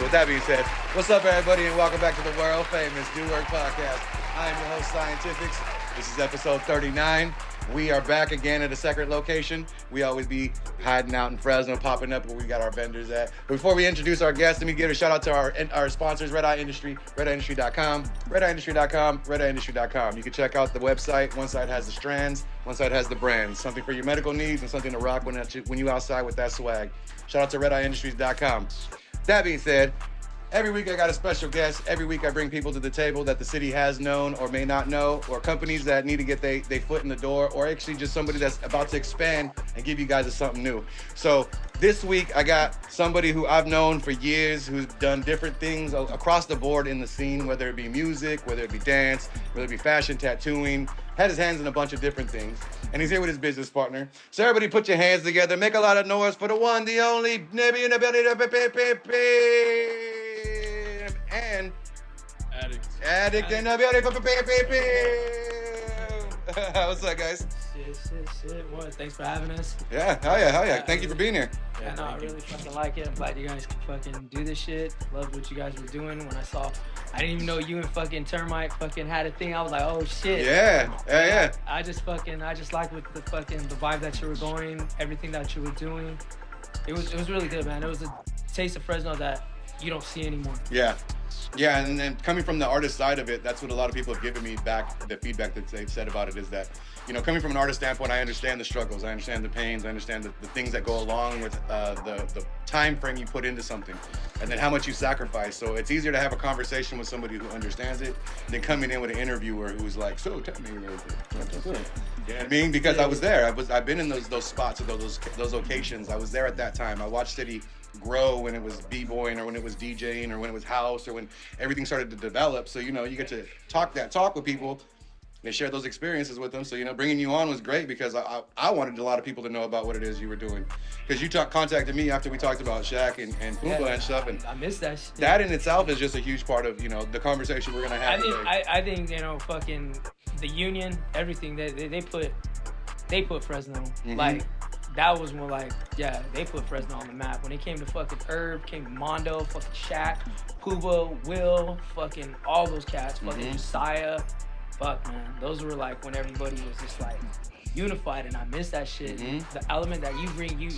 with that being said, what's up, everybody, and welcome back to the world famous Do Work Podcast. I am your host, Scientifixxx. This is episode 39. We are back again at a second location. We always be hiding out in Fresno, popping up where we got our vendors at. But before we introduce our guests, let me give a shout out to our sponsors, Red Eye Industry, redeyeindustry.com, redeyeindustry.com, redeyeindustry.com. You can check out the website. One side has the strands, one side has the brands. Something for your medical needs and something to rock when you outside with that swag. Shout out to redeyeindustries.com. That being said, every week I got a special guest. Every week I bring people to the table that the city has known or may not know, or companies that need to get their foot in the door, or actually just somebody that's about to expand and give you guys something new. So this week I got somebody who I've known for years, who's done different things across the board in the scene, whether it be music, whether it be dance, whether it be fashion, tattooing, had his hands in a bunch of different things. And he's here with his business partner. So everybody put your hands together, make a lot of noise for the one, the only, Nebie in the building, and Addict in the building. What's up, guys? Shit. What? Thanks for having us. Yeah, hell yeah. Thank you for being here. Yeah, no, I really fucking like it. I'm glad you guys can fucking do this shit. Loved what you guys were doing. When I didn't even know you and fucking Termite fucking had a thing. I was like, oh shit. Yeah. I just liked with the vibe that you were going, everything that you were doing. It was really good, man. It was a taste of Fresno that you don't see anymore. Yeah, and then coming from the artist side of it, that's what a lot of people have given me back. The feedback that they've said about it is that, coming from an artist standpoint, I understand the struggles, I understand the pains, I understand the things that go along with the time frame you put into something, and then how much you sacrifice. So it's easier to have a conversation with somebody who understands it than coming in with an interviewer who's like, so tell me, you know what I mean? Because I was there. I've been in those spots or those locations. I was there at that time. I watched City grow when it was b-boying or when it was DJing or when it was house or when everything started to develop. So, you get to talk with people and share those experiences with them. So, bringing you on was great because I wanted a lot of people to know about what it is you were doing. Because you contacted me after we talked about Shaq and Pumbaa and stuff. And I missed that shit. That in itself is just a huge part of, the conversation we're going to have today. I think, fucking the union, everything, they put Fresno, like, that was more like, they put Fresno on the map. When it came to fucking Herb, came to Mondo, fucking Shaq, Pumbaa, Will, fucking all those cats, fucking Josiah. Fuck, man. Those were like when everybody was just like unified, and I miss that shit. The element that you bring, you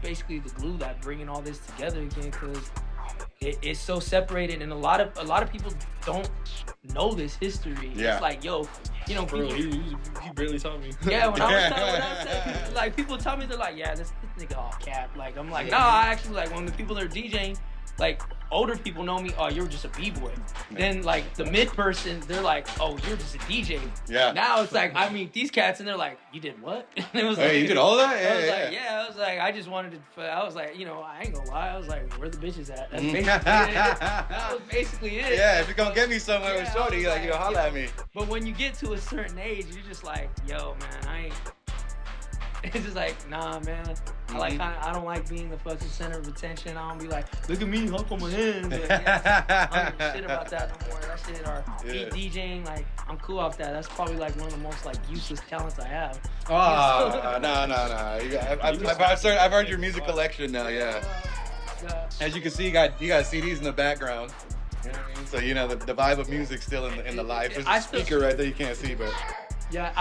basically the glue that bringing all this together again, because it's so separated, and a lot of people don't know this history. Yeah. It's like, yo, people, he barely taught me. Yeah, when I was saying, like, people tell me, they're like, yeah, this nigga all cap. Like, I'm like, nah, I actually, like, when the people that are DJing, like, older people know me, oh, you're just a b-boy. Then, like, the mid person, they're like, oh, you're just a DJ. Yeah. Now it's like, I meet these cats, and they're like, you did what? And it was like, you did all that? I was like, I just wanted to, I was like, I ain't gonna lie, I was like, where the bitches at? That's basically it. That was basically it. Yeah, if you're gonna get me somewhere with shorty, holla at me. But when you get to a certain age, you're just like, yo, man, I ain't. It's just like, nah, man. I don't like being the fucking center of attention. I don't be like, look at me, hunk on my hands. Like, I don't give a shit about that no more. That shit, or DJing, like, I'm cool off that. That's probably like one of the most like useless talents I have. Oh, no. I've heard your music collection now. Yeah. As you can see, you got CDs in the background. You know what I mean? So the vibe of music's still in the life. There's a speaker right there you can't see, but yeah,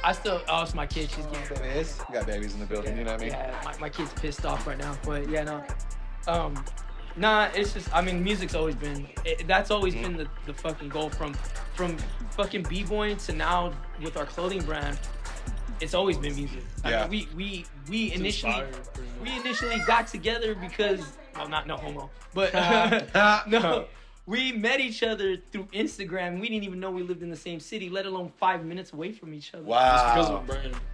I still, oh, it's my kid. She's getting babies. We got babies in the building, you know what I mean? Yeah, my kid's pissed off right now, but yeah, no. Nah, it's just, music's always been, that's always been the fucking goal from fucking b-boying to now with our clothing brand. It's always been music. Yeah. We initially got together because, well, no homo, but no. We met each other through Instagram. We didn't even know we lived in the same city, let alone 5 minutes away from each other. Wow.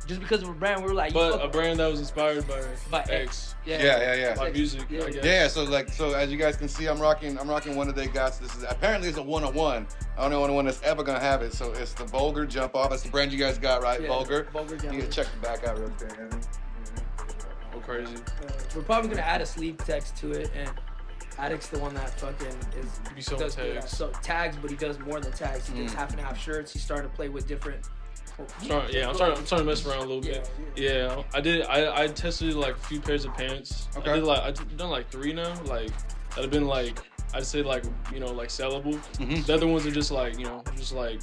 Just because of a brand. We were like, but a brand that was inspired by X. Yeah. By music, I guess. Yeah, so as you guys can see, I'm rocking one of their guys. This is apparently it's a 101. I don't know anyone that's ever gonna have it. So it's the Vulgar Jump Off. That's the brand you guys got, right? Yeah, Vulgar. Vulgar Jump Off. You can check the back out real quick. Go crazy. We're probably gonna add a sleeve text to it, and Addict's the one that fucking does tags. So tags, but he does more than tags. He does half and half shirts. He's starting to play with different. I'm starting to mess around a little bit. Yeah, I tested like a few pairs of pants. Okay. I've done like 3 now. Like that have been like, I'd say like, you know, like sellable. The other ones are just like, you know, just like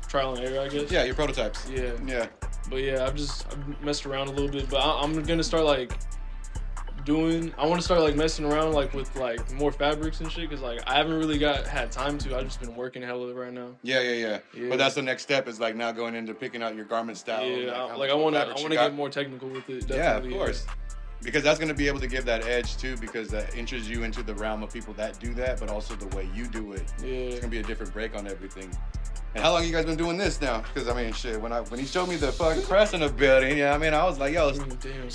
trial and error, I guess. Yeah, your prototypes. Yeah. Yeah. But yeah, I've messed around a little bit, but I'm gonna start like I want to start like messing around like with like more fabrics and shit, because like I haven't really had time to. I've just been working hella right now. Yeah. But that's the next step, is like now going into picking out your garment style. Yeah, like I want to get more technical with it. Definitely. Yeah, of course. Because that's going to be able to give that edge too, because that enters you into the realm of people that do that, but also the way you do it. Yeah. It's going to be a different break on everything. And how long you guys been doing this now? Because I mean, shit, when he showed me the fucking press in the building, yeah, I mean, I was like, yo,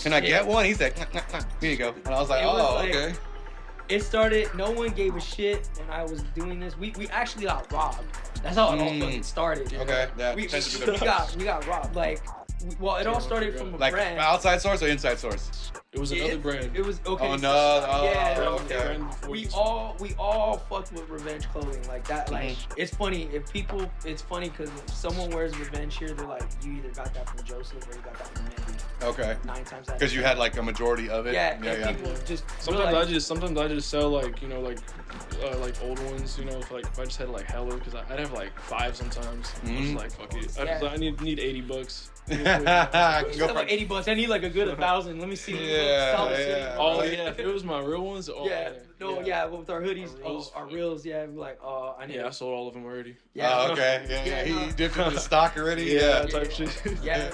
can I get one? He said, here you go. And I was like, okay. It started, no one gave a shit when I was doing this. We actually got robbed. That's how it all fucking started. Okay, we got robbed. Like, it all started from a brand. Like outside source or inside source? It was another brand. It was okay. Oh no! Yeah. Okay. We all fucked with Revenge clothing like that. Like it's funny it's funny because if someone wears Revenge here, they're like, you either got that from Joseph or you got that from Nebie. Okay. 9 times out. Because you had like a majority of it. Yeah. People just sometimes I just sell like, you know, like old ones, you know, if I just had like hella, because I'd have like 5 sometimes. I was like, fuck it. I need $80. I can go for like $80. I need like a good 1,000. Let me see. Yeah. Oh yeah, if it was my real ones. Oh, yeah. With our hoodies, our reals. Yeah, we're like, I need. Yeah, I sold all of them already. Yeah. Oh, okay. Yeah. He dipped into the stock already. Yeah. Type shit. Yeah.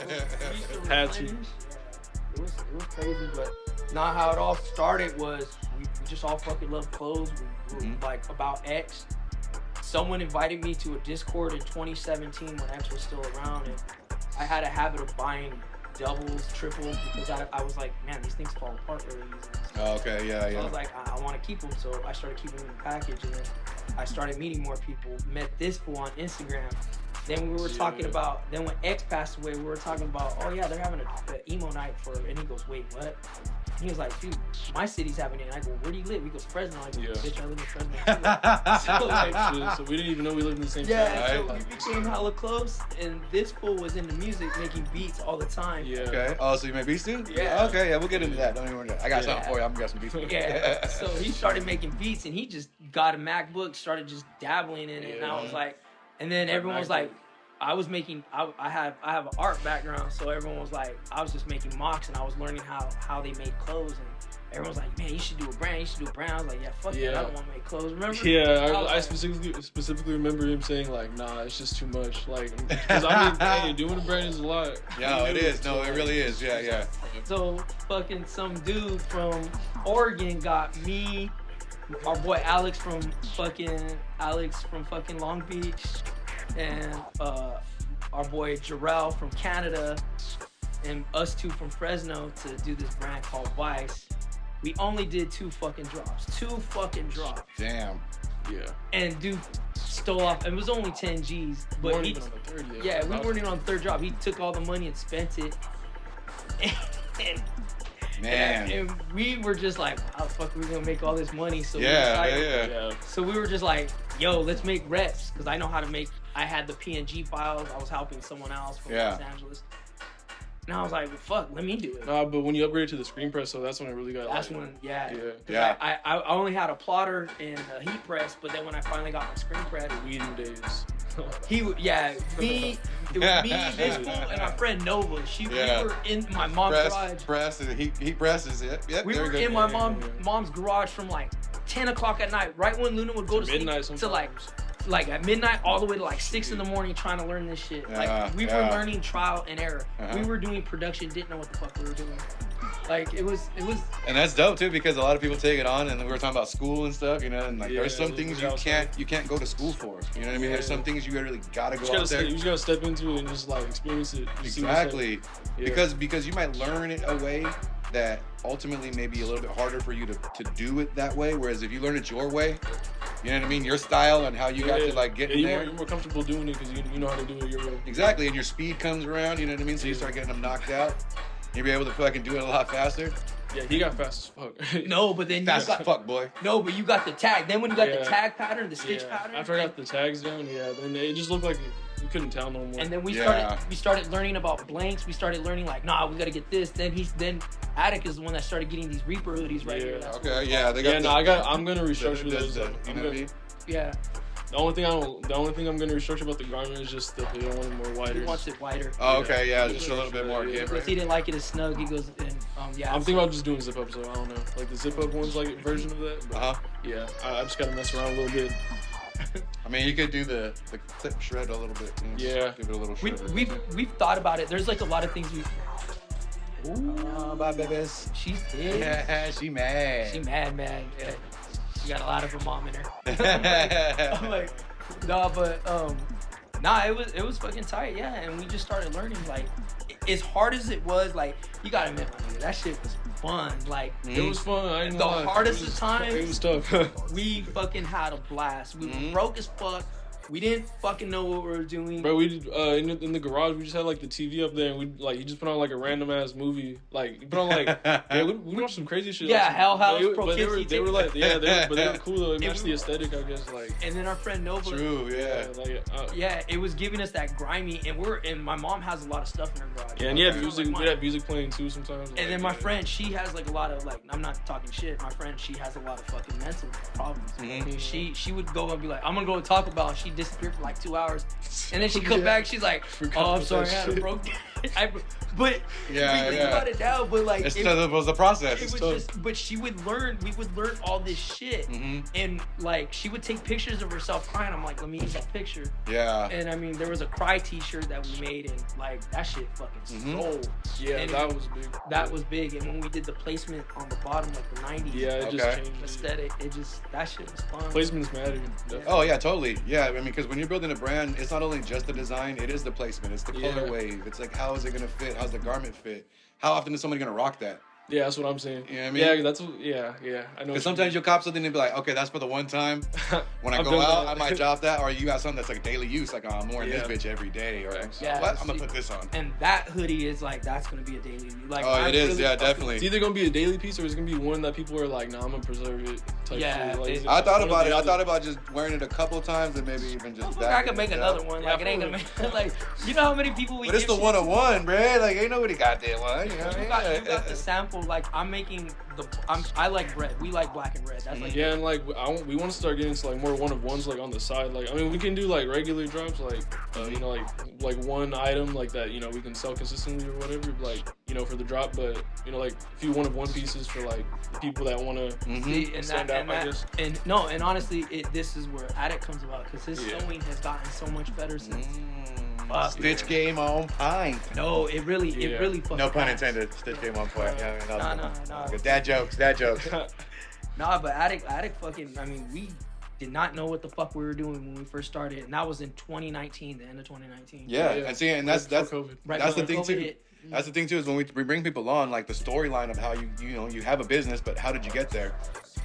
Had to. It was crazy, but not how it all started. Was we just all fucking love clothes. We were like about X. Someone invited me to a Discord in 2017 when X was still around, and I had a habit of buying doubles, triples, because I was like, man, these things fall apart really easily. Oh, okay, yeah. So I was like, I want to keep them, so I started keeping them in the package, and then I started meeting more people. Met this fool on Instagram. Then we were talking about, then when X passed away, we were talking about, oh yeah, they're having an emo night and he goes, wait, what? And he was like, dude, my city's having it. And I go, where do you live? He goes, Fresno. I go, bitch, I live in Fresno. So we didn't even know we lived in the same city. town. Yeah, so we became hella close, and this fool was into music, making beats all the time. Yeah. Okay. Oh, so you make beats too? Yeah. Okay, yeah, we'll get into that. Don't even worry about it. I got something for you. I'm gonna get some beats. Yeah. So he started making beats, and he just got a MacBook, started just dabbling in it, and I was like, and then everyone was like, I have an art background, so everyone was like, I was just making mocks, and I was learning how they made clothes, and everyone was like, man, you should do a brand. I was like, yeah, fuck that, I don't want to make clothes. Remember? Yeah, I specifically remember him saying like, nah, it's just too much. Like, because I mean, hey, doing a brand is a lot. Yeah, it is. No, it really is. Yeah. So fucking some dude from Oregon got me, our boy Alex from fucking Long Beach, and our boy Jarrell from Canada, and us two from Fresno to do this brand called Vice. We only did 2 fucking drops. Damn. Yeah. And dude stole off. It was only 10 G's, but we weren't even on the third yet. Yeah, we weren't even on the 3rd drop. He took all the money and spent it. And we were just like, how the fuck are we gonna make all this money? So So we were just like, yo, let's make reps, because I know how to make. I had the PNG files. I was helping someone else from Los Angeles. And I was like, well, fuck, let me do it. Nah, but when you upgraded to the screen press, so that's when it really got. That's when, I only had a plotter and a heat press, but then when I finally got my screen press, the weeding days. It was me, this fool, and our friend Nova. We were in my mom's garage. Heat presses. Yep. We were in my mom's garage from like 10 o'clock at night, right when Luna would go to sleep, to like at midnight all the way to like 6 in the morning trying to learn this shit. Like we were learning trial and error. We were doing production, didn't know what the fuck we were doing. Like it was. And that's dope too, because a lot of people take it on, and we were talking about school and stuff, you know, and like there's some things you can't go to school for. You know what I mean? There's some things you really gotta go out there. You just gotta step into it and just like experience it. Exactly. Because you might learn it a way that ultimately may be a little bit harder for you to do it that way. Whereas if you learn it your way, you know what I mean, your style and how you got to like get in there. You're more comfortable doing it because you know how to do it your way. Exactly, and your speed comes around. You know what I mean. So you start getting them knocked out. You'll be able to fucking do it a lot faster. Yeah, he got fast as fuck. No, but then Fast as fuck, boy. No, but you got the tag. Then when you got the tag pattern, the stitch pattern. After I got the tags down, then it just looked like you couldn't tell no more. And then we started learning about blanks. We started learning like, nah, we gotta get this. Then Addict is the one that started getting these Reaper hoodies right here. That's okay, yeah, they got. I'm gonna restructure those. You know what I mean? Yeah. The only thing I'm gonna restructure about the garment is just that they don't want it more wider. He wants it wider. Oh, okay, yeah, just a little bit more. Yeah, Because he didn't like it as snug. He goes, I'm thinking about just doing zip up, so I don't know, like the zip up one's like a version of that. But yeah, I just gotta mess around a little bit. I mean, you could do the clip shred a little bit. Yeah, give it a little shred. We've thought about it. There's like a lot of things we. Ooh, bye, babies. She's pissed. Yeah, she mad. She mad. Yeah. She got a lot of her mom in her. I'm like, nah, but it was fucking tight, yeah. And we just started learning, like, as hard as it was, like, you gotta admit, my nigga, that shit was fun. Like, it was fun. I ain't the gonna lie. hardest of times, it was tough. we fucking had a blast. We were broke as fuck. We didn't fucking know what we were doing. Bro, we in the garage, we just had like the TV up there, and we like you just put on like a random ass movie, like you put on like we watched some crazy shit. Yeah, like, Hell House, but they were like but they were cool though. It matched the aesthetic, I guess. Like, and then our friend Nova. True, yeah. Yeah, it was giving us that grimy, and my mom has a lot of stuff in her garage. Yeah, and you have music. We have music playing too sometimes. And then my friend, she has like a lot of like, I'm not talking shit. My friend, she has a lot of fucking mental problems. She would go and be like, I'm gonna go to Taco Bell, and she'd disappear for like 2 hours, and then she come back, she's like, oh, I'm sorry, I had a broke. But we think about it now, but like it was the process. It was just, but she would learn. We would learn all this shit, and like she would take pictures of herself crying. I'm like, let me use that picture. Yeah. And I mean, there was a cry T-shirt that we made, and like that shit fucking sold. Yeah, and that was big. That was big, and when we did the placement on the bottom, like the 90s, it just changed aesthetic. That shit was fun. Placements matter. Oh yeah, totally. Yeah, I mean, because when you're building a brand, it's not only just the design, it is the placement, it's the color wave. It's like, how is it gonna fit? How's the garment fit? How often is somebody gonna rock that? Yeah, that's what I'm saying. You know what I mean? Yeah, that's I know. Because sometimes you'll cop something and be like, okay, that's for the one time. When I go out, I might drop that, or you got something that's like daily use, like, oh, I'm wearing this bitch every day, or what? I'm gonna put this on. And that hoodie is like, that's gonna be a daily use. Like, it is, definitely. It's either gonna be a daily piece or it's gonna be one that people are like, nah, I'm gonna preserve it. Type shit. Like, I thought about it. I thought about just wearing it a couple times and maybe even just I could make another one. Like, it ain't gonna make, like, you know how many people we. But it's the 101, bruh. Like, ain't nobody got that one. You know what I mean? You got the sample. Like, I'm making I like red. We like black and red. That's like and like we want to start getting to like more one of ones like on the side. Like, I mean, we can do like regular drops, like you know, like one item like that, you know, we can sell consistently or whatever, like, you know, for the drop. But you know, like a few one of one pieces for like people that want to stand out. I guess. And honestly, this is where Addict comes about, because his sewing has gotten so much better since. Stitch game on point. No, it really fucking. No pun intended. Stitch game on point. No. Dad jokes. Nah, but Addict fucking. I mean, we did not know what the fuck we were doing when we first started, and that was in 2019, the end of 2019. Yeah. And see, and that's COVID. That's the thing too. That's the thing too, is when we bring people on, like the storyline of how you have a business, but how did you get there?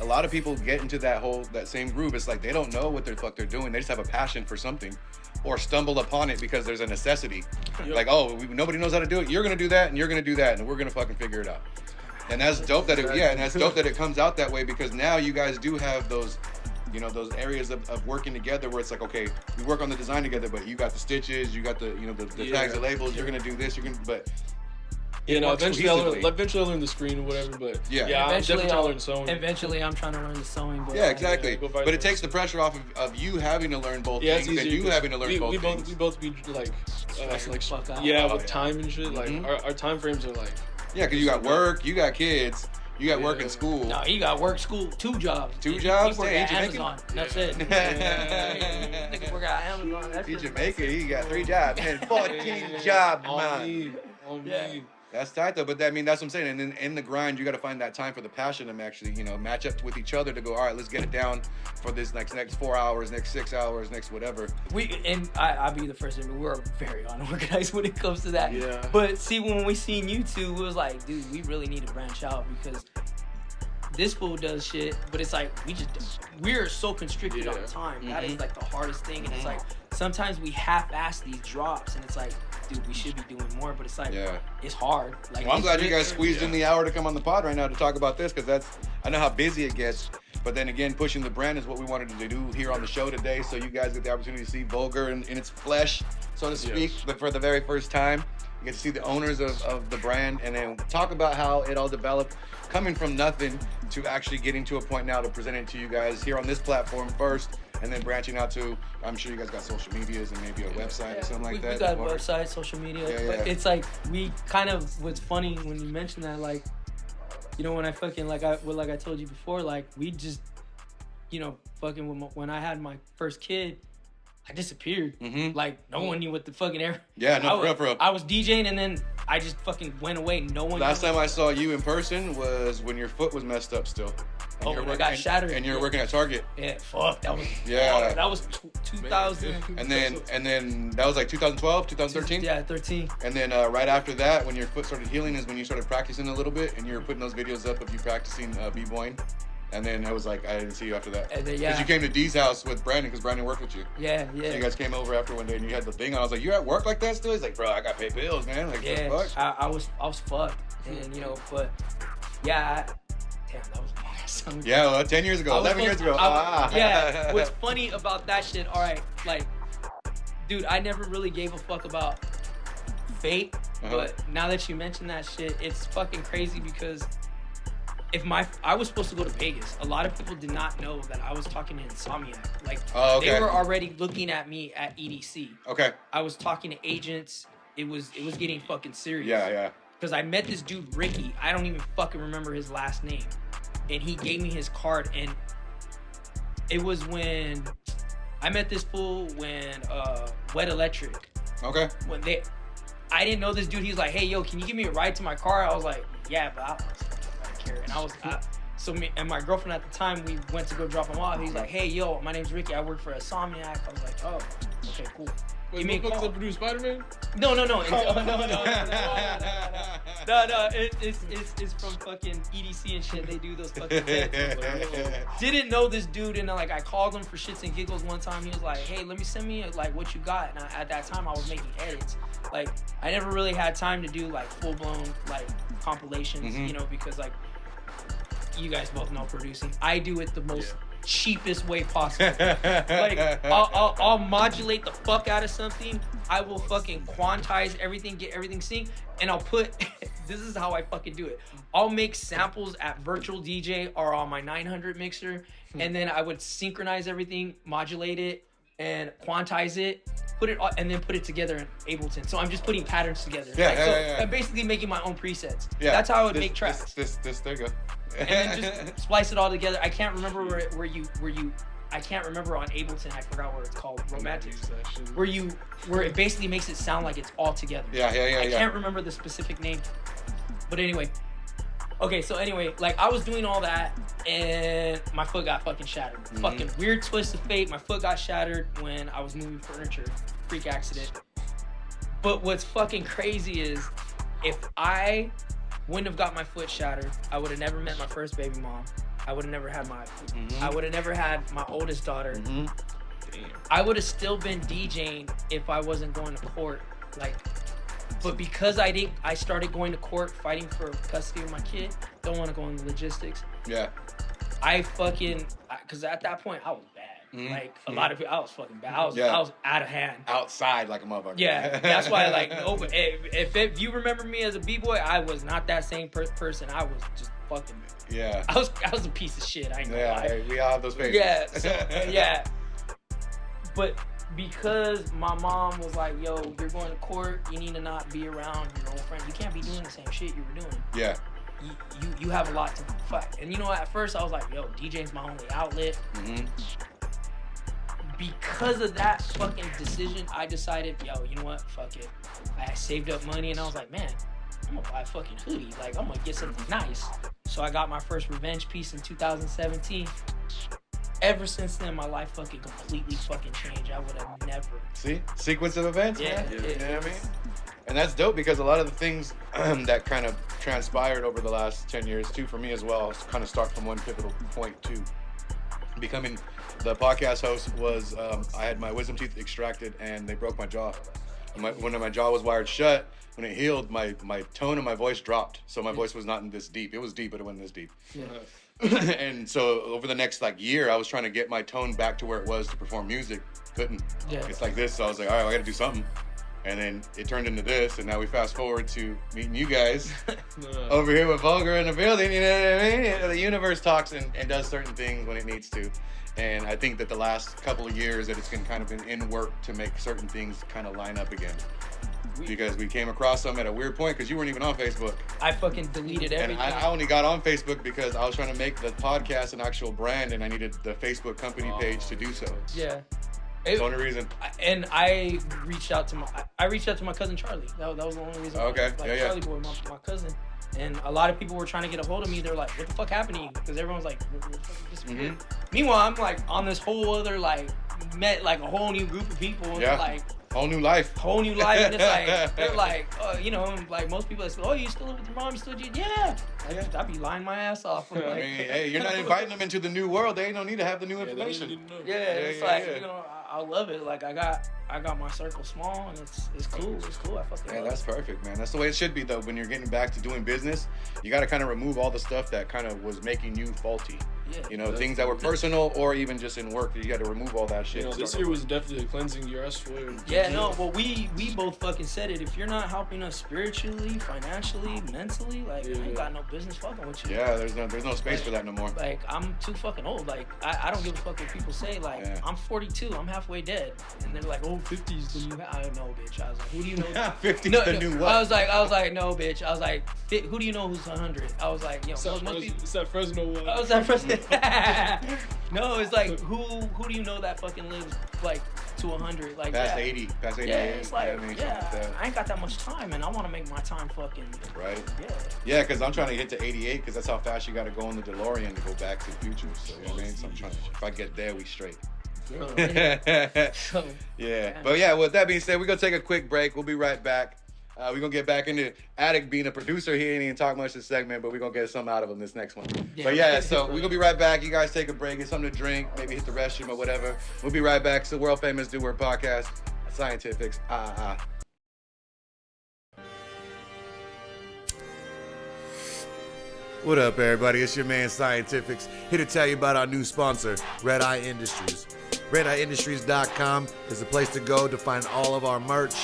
A lot of people get into that same groove. It's like they don't know what the fuck they're doing. They just have a passion for something, or stumble upon it because there's a necessity. Like, nobody knows how to do it. You're gonna do that, and you're gonna do that, and we're gonna fucking figure it out. And that's dope that it comes out that way, because now you guys do have those, you know, those areas of working together where it's like, okay, we work on the design together, but you got the stitches, you got the, you know, the tags, the labels. You're gonna do this. But. You know, eventually I'll learn the screen or whatever, but I'm definitely trying to learn sewing. Eventually, I'm trying to learn the sewing. But exactly. But it takes the pressure off of you having to learn both things and you having to learn both things. We both be like, with time and shit. Like our time frames are like. Yeah, because you got work, you got kids, you got work and school. No, you got work, school, 2 jobs. 2 jobs? He work at Amazon. That's it. Nigga work at Amazon. That's it. Jamaican, he got 3 jobs and 14 jobs, man. On me. That's tight though, but I mean, that's what I'm saying. And then in the grind, you got to find that time for the passion to actually, you know, match up with each other to go, all right, let's get it down for this next 4 hours, next 6 hours, next whatever. I'll be the first to admit, we're very unorganized when it comes to that. Yeah. But see, when we seen you two, it was like, dude, we really need to branch out, because this fool does shit, but it's like we're so constricted on time. That is like the hardest thing, and it's like sometimes we half-ass these drops, and it's like dude, we should be doing more, but it's like, Yeah. it's hard. Like, Well, I'm glad you guys it's- squeezed in the hour to come on the pod right now to talk about this, because I know how busy it gets. But then again, pushing the brand is what we wanted to do here on the show today, so you guys get the opportunity to see Vulgar in its flesh, so to speak, but for the very first time. You get to see the owners of the brand, and then talk about how it all developed, coming from nothing to actually getting to a point now to present it to you guys here on this platform first, and then branching out to, I'm sure you guys got social medias and maybe a website or something like that. We got a website, social media, but it's like, we kind of, what's funny when you mention that, like, you know, when I fucking, like I told you before, like, we just, you know, fucking, when I had my first kid, I disappeared. Like, no one knew what the fucking air. Yeah, no, for real. I was DJing, and then I just fucking went away. No one. Last time I saw you in person was when your foot was messed up still. And when I got shattered. And you were working at Target. Yeah, fuck, that was. Yeah. That was 2000. And then that was like 2012, 2013. Yeah, 13. And then right after that, when your foot started healing, is when you started practicing a little bit, and you were putting those videos up of you practicing b-boying. And then I was like, I didn't see you after that. And then, Because you came to D's house with Brandon, because Brandon worked with you. Yeah. So you guys came over after one day, and you had the thing on. I was like, you at work like that still? He's like, bro, I got to pay bills, man. Like, yeah, what the fuck? I was fucked, and you know, but yeah, damn, that was awesome. Yeah, well, 10 years ago, 11 years ago. Yeah, what's funny about that shit, all right, like, dude, I never really gave a fuck about fate, but now that you mention that shit, it's fucking crazy because I was supposed to go to Vegas. A lot of people did not know that I was talking to Insomniac. Like, they were already looking at me at EDC. Okay. I was talking to agents. It was getting fucking serious. Yeah. Because I met this dude, Ricky. I don't even fucking remember his last name. And he gave me his card. And it was when I met this fool when Wet Electric. Okay. I didn't know this dude. He was like, hey, yo, can you give me a ride to my car? I was like, yeah, but I don't care. And me and my girlfriend at the time, we went to go drop him off. He's like, hey, yo, my name's Ricky. I work for Insomniac. I was like, oh, okay, cool. Wait, you fucked up produce Spider-Man? No. No. It's from fucking EDC and shit. They do those fucking things. Didn't know this dude, and like I called him for shits and giggles one time. He was like, "Hey, let me send me like what you got." And at that time, I was making edits. Like I never really had time to do like full blown like compilations, you know, because like you guys both know producing. I do it the most cheapest way possible. Like I'll modulate the fuck out of something. I will fucking quantize everything, get everything synced, and I'll put this is how I fucking do it. I'll make samples at Virtual DJ or on my 900 mixer, and then I would synchronize everything, modulate it, and quantize it, put it and then put it together in Ableton. So I'm just putting patterns together. I'm basically making my own presets. Yeah, that's how I would make tracks. This there you go. And then just splice it all together. I can't remember where you I can't remember on Ableton. I forgot what it's called. Romantics. Where it basically makes it sound like it's all together. I can't remember the specific name. But anyway. Okay, so anyway, like I was doing all that and my foot got fucking shattered. Fucking weird twist of fate. My foot got shattered when I was moving furniture. Freak accident. But what's fucking crazy is if I wouldn't have got my foot shattered, I would have never met my first baby mom. I would have never had I would have never had my oldest daughter. Damn. I would have still been DJing if I wasn't going to court. Like, but because I started going to court fighting for custody of my kid. Don't want to go into logistics. Yeah. Because at that point I was bad. Like a lot of people, I was fucking bad. I was out of hand. Outside like a motherfucker. Yeah, that's why like if you remember me as a b-boy, I was not that same person. I was just fucking. Yeah. I was a piece of shit. I ain't gonna lie. Hey, we all have those phases. Yeah. So, but because my mom was like, "Yo, you're going to court. You need to not be around your old friend. You can't be doing the same shit you were doing." Yeah. You have a lot to fight. And you know, at first I was like, "Yo, DJing's my only outlet." Because of that fucking decision, I decided, yo, you know what? Fuck it. I saved up money and I was like, man, I'm gonna buy a fucking hoodie. Like, I'm gonna get something nice. So I got my first revenge piece in 2017. Ever since then, my life fucking completely fucking changed. I would have never. See? Sequence of events, yeah, man. You know what I mean? And that's dope because a lot of the things that kind of transpired over the last 10 years, too, for me as well, kind of start from one pivotal point to becoming the podcast host was I had my wisdom teeth extracted and they broke my jaw. When my jaw was wired shut, when it healed, my tone of my voice dropped. So my voice was not in this deep. It was deep, but it wasn't this deep. Yeah. And so over the next like year, I was trying to get my tone back to where it was to perform music. Couldn't. Yeah. It's like this. So I was like, all right, I got to do something. And then it turned into this, and now we fast forward to meeting you guys over here with Vulgar in the building. You know what I mean? The universe talks and does certain things when it needs to. And I think that the last couple of years that it's been kind of been in work to make certain things kind of line up again. Because we came across them at a weird point because you weren't even on Facebook. I fucking deleted everything. And I only got on Facebook because I was trying to make the podcast an actual brand, and I needed the Facebook company page to do so. Yeah. That's the only reason. And I reached out to my cousin Charlie. That was the only reason. Okay. Like, yeah. Charlie boy, my cousin. And a lot of people were trying to get a hold of me. They're like, "What the fuck happened to you?" Because everyone's like, disappeared. Meanwhile, I'm like on this whole other met like a whole new group of people. And like whole new life. And it's like they're like, like most people that say, "Oh, you still live with your mom? You still do?" Yeah. I'd be lying my ass off. Like, I mean, hey, you're not inviting them into the new world. They ain't no need to have the new information. It's like I love it. Like I got my circle small, and it's cool. It's cool. I fucking love that's perfect, man. That's the way it should be, though. When you're getting back to doing business, you got to kind of remove all the stuff that kind of was making you faulty. Yeah. Things that were personal or even just in work. You got to remove all that shit. This year was definitely a cleansing year, I swear. Yeah, no, well, we both fucking said it. If you're not helping us spiritually, financially, mentally, like, I ain't got no business fucking with you. Yeah, there's no space for that no more. Like, I'm too fucking old. Like, I don't give a fuck what people say. Like, I'm 42. I'm halfway dead. And they're like, oh, 50's the new... I don't know, bitch. I was like, who do you know? 50's the new what? I was like, no, bitch. I was like, who do you know who's 100? I was like, most people... It's that Fresno one. I was that Fresno... No, it's like, who do you know that fucking lives, like, to 100? Like, past 80. Past 80. Yeah, it's like, I ain't got that much time, and I want to make my time fucking... Right? Yeah. Yeah, because I'm trying to get to 88, because that's how fast you got to go in the DeLorean to go back to the future. So, you know what I mean? So I'm trying to... If I get there, we straight. Yeah. But yeah, with that being said, we're going to take a quick break. We'll be right back. We're going to get back into Addict being a producer. He ain't even talk much this segment, but we're going to get something out of him this next one. But yeah, so we're going to be right back. You guys take a break, get something to drink, maybe hit the restroom or whatever. We'll be right back. It's the world famous Do Work podcast, Scientifixxx, ahhh. What up, everybody? It's your man, Scientifixxx, here to tell you about our new sponsor, Red Eye Industries. RedEyeIndustries.com is the place to go to find all of our merch,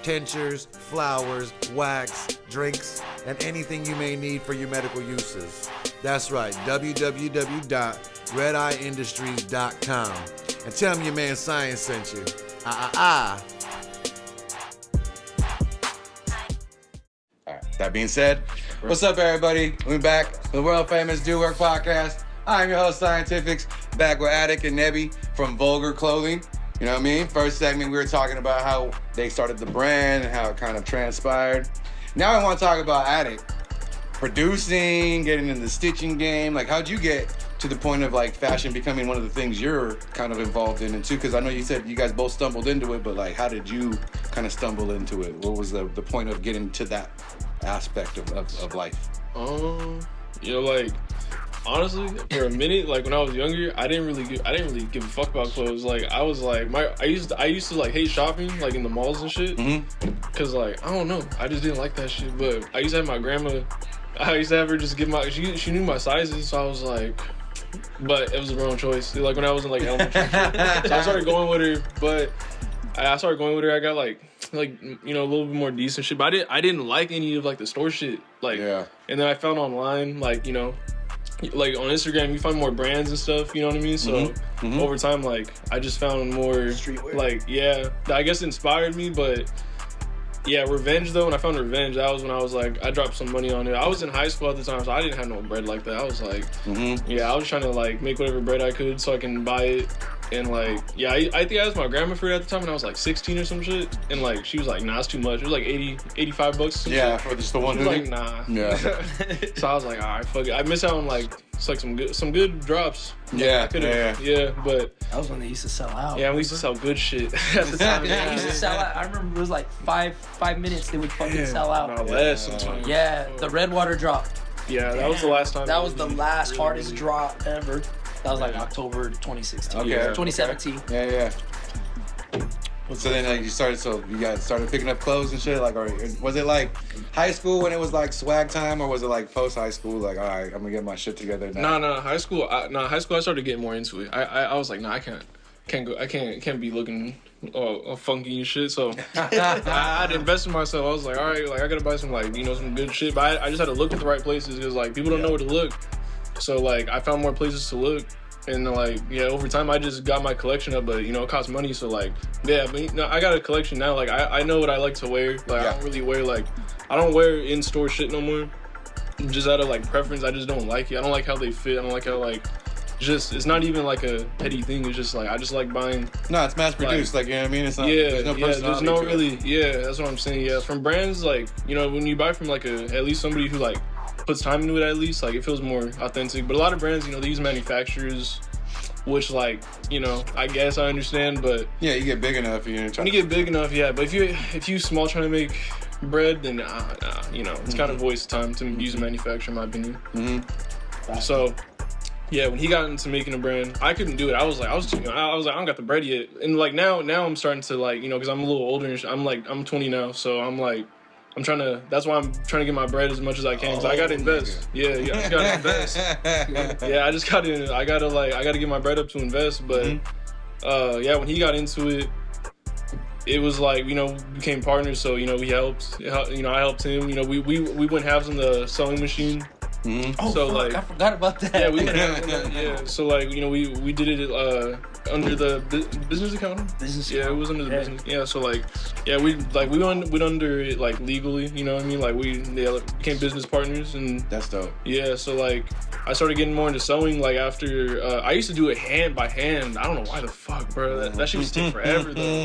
tinctures, flowers, wax, drinks, and anything you may need for your medical uses. That's right, www.redeyeindustries.com. And tell them your man Science sent you. Alright, that being said, what's up, everybody? We're back, the world famous Do Work podcast. I'm your host, Scientifixxx, back with Addict and Nebie from Vulgar Clothing. You know what I mean? First segment, we were talking about how they started the brand and how it kind of transpired. Now I want to talk about Addict. Producing, getting in the stitching game. Like, how'd you get to the point of, like, fashion becoming one of the things you're kind of involved in? And too, because I know you said you guys both stumbled into it, but, like, how did you kind of stumble into it? What was the point of getting to that aspect of life? Like... Honestly, for a minute, like when I was younger, I didn't really give a fuck about clothes. Like I was like, I used to like hate shopping, like in the malls and shit. Cause like I don't know, I just didn't like that shit. But I used to have my grandma. I used to have her just give she knew my sizes, so I was like, but it was the wrong choice. Like when I was in like elementary, so I started going with her. But I started going with her. I got like a little bit more decent shit. But I didn't like any of like the store shit. Like and then I found online like like on Instagram, you find more brands and stuff, you know what I mean? So over time, like I just found more streetwear. Like I guess it inspired me, but Revenge though. When I found Revenge, that was when I was like, I dropped some money on it. I was in high school at the time, so I didn't have no bread like that. I was like, I was trying to like make whatever bread I could so I can buy it. And like, I think I asked my grandma for it at the time when I was like 16 or some shit. And like, she was like, nah, it's too much. It was like $85 or some shit. For just the one hoodie? hoodie? Like, nah. So I was like, all right, fuck it. I missed out on like, it's like some good drops. But That was when they used to sell out. Yeah, we used to sell good shit at the time. They used to sell out. I remember it was like 5 minutes they would fucking sell out. Not less sometimes. Yeah, the Redwater drop. Yeah, that was the last time. That was the last hardest drop ever. That was like October 2016. Okay. 2017. Yeah. So then like you started picking up clothes and shit, like, or was it like high school when it was like swag time, or was it like post high school, like, all right, I'm gonna get my shit together now? No, high school I started getting more into it. I was like, I can't be looking all funky and shit. So I had to invest in myself. I was like, all right, like I gotta buy some like, some good shit. But I just had to look at the right places because like people don't know where to look. So like I found more places to look. And like, over time I just got my collection up, but it costs money. So like, but I got a collection now. Like I know what I like to wear. Like I don't really wear I don't wear in-store shit no more. Just out of like preference, I just don't like it. I don't like how they fit. I don't like how it's not even like a petty thing. It's just like I just like buying. No, it's mass produced. Like, you know what I mean? It's not. Yeah, there's no personality. There's no really. Yeah, that's what I'm saying. Yeah, from brands like when you buy from like at least somebody who like puts time into it, at least like it feels more authentic. But a lot of brands, they use manufacturers, which like I guess I understand, but yeah, you get big enough, when you get big enough, yeah. But if you small trying to make bread, then it's kind of a waste of time to use a manufacturer, in my opinion. Mm-hmm. So. Yeah, when he got into making a brand, I couldn't do it. I was like, I don't got the bread yet. And like now I'm starting to like, because I'm a little older and I'm 20 now, so I'm like, that's why I'm trying to get my bread as much as I can, because I gotta invest. Yeah, I just gotta invest. Yeah, I gotta get my bread up to invest. But when he got into it, it was like, we became partners, so we helped. I helped him. We went halves on the sewing machine. Mm-hmm. Oh, so fuck, I forgot about that. Yeah, we went yeah. So like, we did it under the business account. It was under the business. Yeah, so like, we went under it like legally. You know what I mean? Like we became business partners, and that's dope. Yeah, so like I started getting more into sewing. Like after I used to do it hand by hand. I don't know why the fuck, bro. That shit used to take forever though.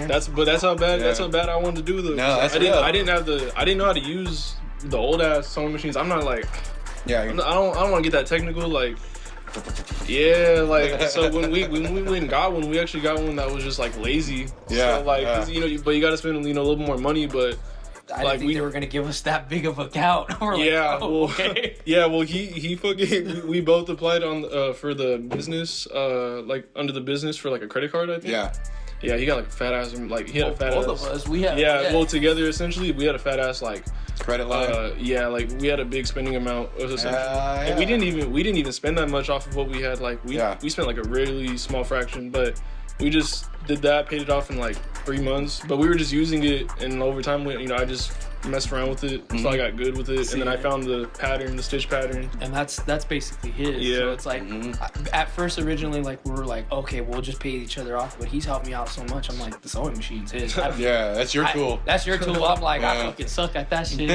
That's how bad I wanted to do though. No, that's I didn't know how to use the old ass sewing machines. I'm not like, I don't want to get that technical. Like, yeah, like so when we went and got one, we actually got one that was just like lazy. Yeah. So like, but you got to spend a little bit more money. But I didn't think they were gonna give us that big of a count. We're like, okay. Yeah, well he fucking we both applied on for the business, like under the business for like a credit card, I think. Yeah. Yeah, he got like a fat ass, like he had a fat ass. Both of us, we had. Yeah, well together essentially we had a fat ass like credit line. Yeah, like we had a big spending amount. And we didn't even spend that much off of what we had. Like we spent like a really small fraction, but we just did that, paid it off in like 3 months. But we were just using it, and over time, I just messed around with it, so I got good with it. And then I found the stitch pattern, and that's basically his. Yeah. So it's like at first, originally, like we were like, okay, we'll just pay each other off. But he's helped me out so much. I'm like, the sewing machine's his. Yeah, that's your tool. That's your tool. I'm like, I fucking suck at that shit.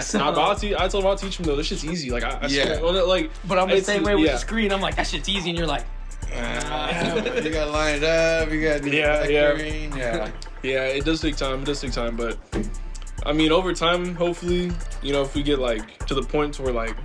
So, I told him I'll teach him though. This shit's easy. Like I swear, like, but I'm the same way with the screen. I'm like, that shit's easy, and you're like. You gotta line it up. You gotta do screen. Yeah. It does take time. But I mean, over time, hopefully, if we get like to the point where like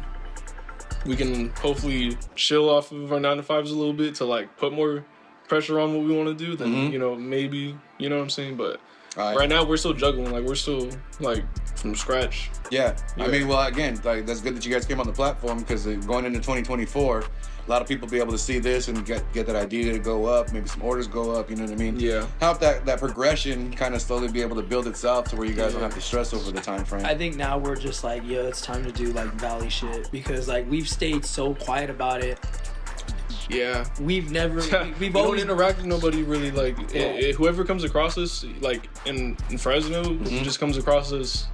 we can hopefully chill off of our 9-to-5s a little bit to like put more pressure on what we want to do, then maybe, you know what I'm saying. But right now we're still juggling. Like we're still like from scratch. Yeah. I mean, well, again, like that's good that you guys came on the platform, because going into 2024. A lot of people be able to see this and get that idea to go up, maybe some orders go up, you know what I mean? Yeah. Help that progression kind of slowly be able to build itself to where you guys don't have to stress over the time frame. I think now we're just like, it's time to do like Valley shit, because like we've stayed so quiet about it. Yeah. We've always interact with nobody really. Like whoever comes across us, like in Fresno, just comes across us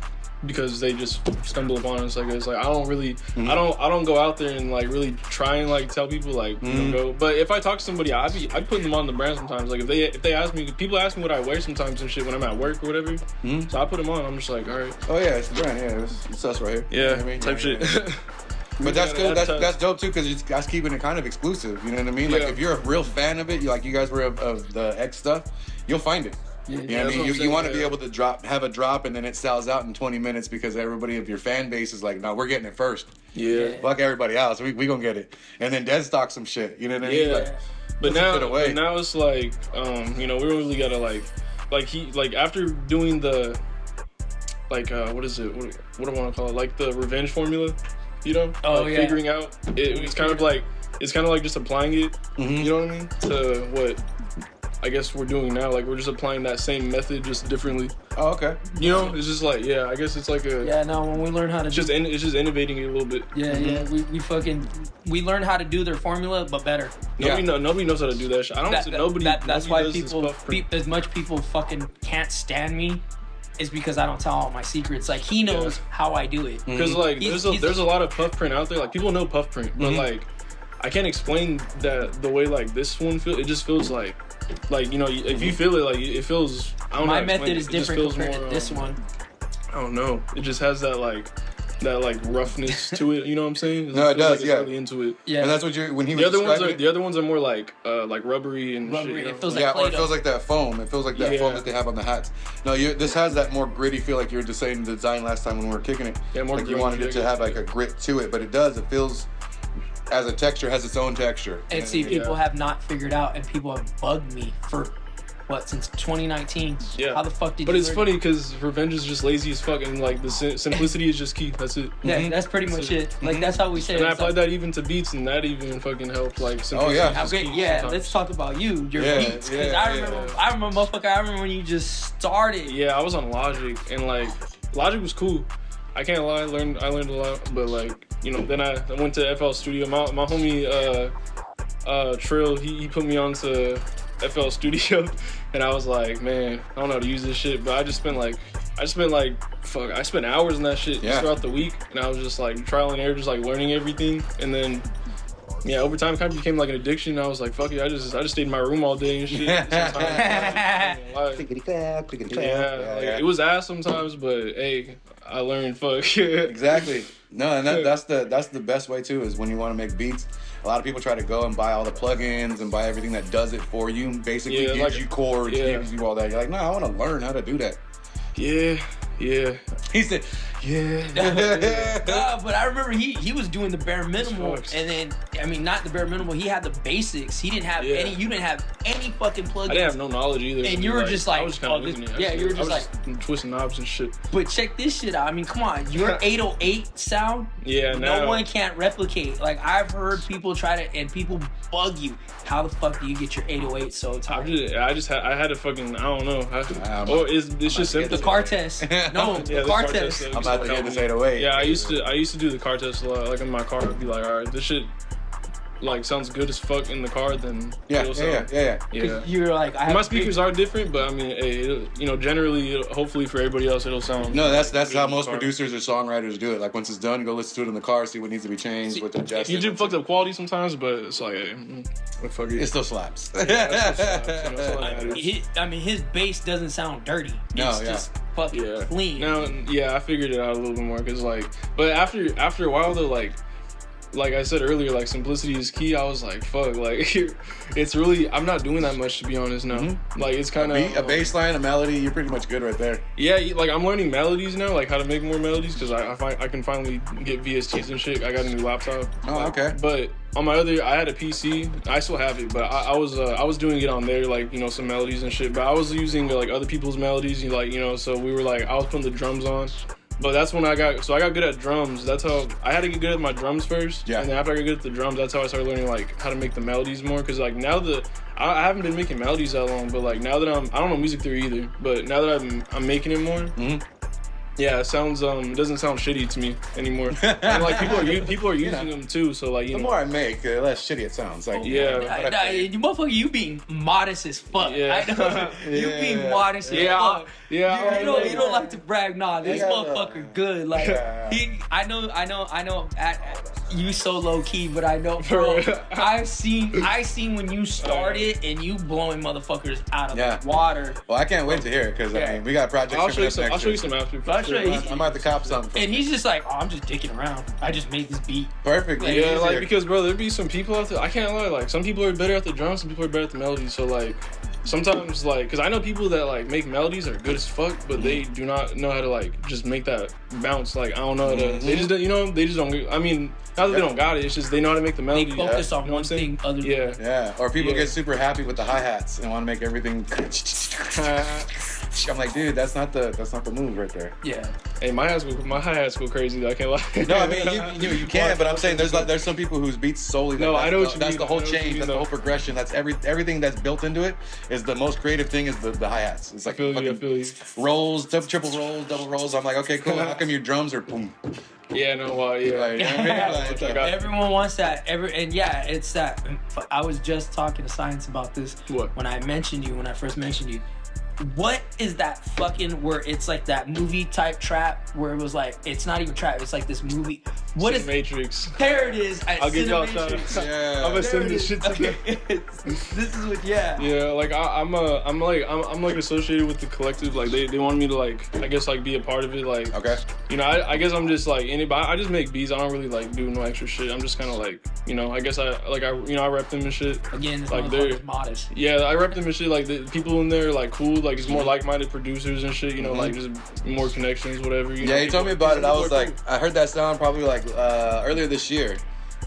because they just stumble upon us. Like it's like I don't really, I don't go out there and like really try and like tell people like go. But if I talk to somebody, I put them on the brand sometimes. Like if they ask me, people ask me what I wear sometimes and shit when I'm at work or whatever. So I put them on. I'm just like, all right. Oh yeah, it's the brand. Yeah, it's us right here. Yeah, you know what I mean? Type shit. But that's good. That's dope too, because that's keeping it kind of exclusive. You know what I mean? Like if you're a real fan of it, like you guys were of the X stuff, you'll find it. You know what I mean? You want to be able to have a drop, and then it sells out in 20 minutes because everybody of your fan base is like, no, we're getting it first. Yeah. Fuck everybody else. We gonna get it. And then dead stock some shit. You know what I mean? Yeah. But now it's like, we really gotta like after doing the, like, what is it? What do I want to call it? Like the revenge formula, figuring out. It's kind of like just applying it. You know what I mean? To what? I guess we're doing now. Like we're just applying that same method just differently. Oh, okay. You know, it's just like I guess it's like a Yeah, no, when we learn how to it's just innovating it a little bit. Yeah, we learn how to do their formula, but better. Nobody knows how to do that shit. I don't see nobody. That's nobody why does as much people fucking can't stand me, is because I don't tell all my secrets. Like he knows how I do it. Because like there's a lot of puff print out there. Like people know puff print, but like I can't explain that the way like this one feels. It just feels like you know, if you feel it, like it feels. I don't know. My method is different compared to this one. I don't know. It just has that roughness to it. You know what I'm saying? No, it does. Like yeah, really into it. Yeah, and that's what when he the was the other ones are more like rubbery and shit. You know? It feels like or it feels like that foam. It feels like that foam that they have on the hats. No, this has that more gritty feel, like you were just saying the design last time when we were kicking it. Yeah, more like you wanted it to have like a grit to it, but it does. It feels as a texture, has its own texture. And see, people have not figured out, and people have bugged me for since 2019. Yeah. How the fuck did But you it's funny because Revenge is just lazy as fuck, and like the simplicity is just key. That's it. Yeah, that's pretty much it. Like that's how we say And it. I applied that even to beats, and that even fucking helped. Like, Let's talk about you, your beats. Because I remember, motherfucker. I remember when you just started. Yeah, I was on Logic, and like Logic was cool. I can't lie, I learned a lot, but like, you know, then I went to FL Studio. My homie Trill, he put me onto FL Studio, and I was like, man, I don't know how to use this shit, but I spent hours in that shit just throughout the week, and I was just like trial and error, just like learning everything, and then over time it kind of became like an addiction. I was like, fuck it, I just stayed in my room all day and shit. It was ass sometimes, but hey, I learned. Fuck. Exactly. No, and that's the best way too, is when you want to make beats. A lot of people try to go and buy all the plugins and buy everything that does it for you. Basically gives you chords, gives you all that. You're like, no, I want to learn how to do that. Yeah. He said, but I remember he was doing the bare minimal, and then not the bare minimal. He had the basics. He didn't have any. You didn't have any fucking plugins. I didn't have no knowledge either. And you were just like, I was kind of using it. You were just like twisting knobs and shit. But check this shit out. I mean, come on, your 808 sound. Yeah, no one can't replicate. Like I've heard people try to, and people bug you. How the fuck do you get your 808 so tight? I had a fucking, I don't know. It's just simple. The car test. No, the car test. I'm about to get this 808. Yeah, I used to do the car test a lot. Like in my car, I'd be like, all right, this shit like sounds good as fuck in the car. Then yeah. You're like, my speakers are different, but I mean, generally, hopefully for everybody else, it'll sound. No, that's how most producers or songwriters do it. Like once it's done, go listen to it in the car, see what needs to be changed, what to adjust. You do fucked up quality sometimes, but it's like, fuck it. It still slaps. His bass doesn't sound dirty. It's just fucking clean. Now, I figured it out a little bit more, cause but after a while though, like I said earlier, like simplicity is key. I was like, fuck, like it's really, I'm not doing that much, to be honest now. Like it's kind of a bass line, a melody, you're pretty much good right there. Yeah, like I'm learning melodies now, like how to make more melodies, because I can finally get VSTs and shit. I got a new laptop. Oh, okay. But on my I had a PC. I still have it, but I was doing it on there, like, some melodies and shit. But I was using like other people's melodies, so we were like, I was putting the drums on. But that's when I got good at drums. That's how I had to get good at my drums first. Yeah. And then after I got good at the drums, that's how I started learning like how to make the melodies more. Cause like now I haven't been making melodies that long, but like now that I don't know music theory either. But now that I'm making it more. Yeah, it sounds it doesn't sound shitty to me anymore. And like people are using them too, so like the more I make, the less shitty it sounds. Like you motherfucker, you being modest as fuck. Yeah. I know you being modest as fuck. Yeah. You don't like to brag. Nah, this motherfucker good. Like I know. You so low key, but I know, bro. I seen when you started and you blowing motherfuckers out of the water. Well, I can't wait to hear it, because I mean we got projects. I'll show you some after. I'm about to cop something. And he's just like, I'm just dicking around. I just made this beat. Perfect. Like because bro, there be some people out there. I can't lie. Like some people are better at the drums, some people are better at the melodies. So like sometimes like, because I know people that like make melodies are good as fuck, but they do not know how to like just make that bounce. Like I don't know how to. They just don't. They just don't. I mean, not that they don't got it. It's just they know how to make the melody. They focus on one thing other than Or people get super happy with the hi-hats and want to make everything I'm like, dude, that's not the move right there. Yeah. Hey, my hi-hats go crazy though. I can't lie. No, I mean you can, but I'm saying there's some people whose beats solely. No, I know what you mean. That's the whole change. That's the whole progression. That's everything that's built into it. Is the most creative thing is the hi-hats. It's like I feel you. rolls, triple rolls, double rolls. I'm like, okay, cool. How come your drums are boom? Yeah, no, yeah. Like, you know what I mean? Everyone wants that. It's that. I was just talking to Science about this. What? When I first mentioned you. What is that fucking where it's like that movie type trap where it was like it's not even trap, it's like this movie. What is Matrix? There it is. I'll give y'all a shout. Yeah. I'm gonna send this shit to them. This is what Yeah, like I'm like associated with the collective. Like they want me to like I guess like be a part of it. Like Okay. You know, I guess I'm just like anybody. I just make beats. I don't really like do no extra shit. I'm just kind of like, you know, I guess I rep them and shit. Again, this like motherfucker's modest. Yeah, I rep them and shit. Like the people in there like cool. Like it's more like-minded producers and shit. You know, like just more connections, whatever. You know, he told me about it. I was like, I heard that sound probably like earlier this year.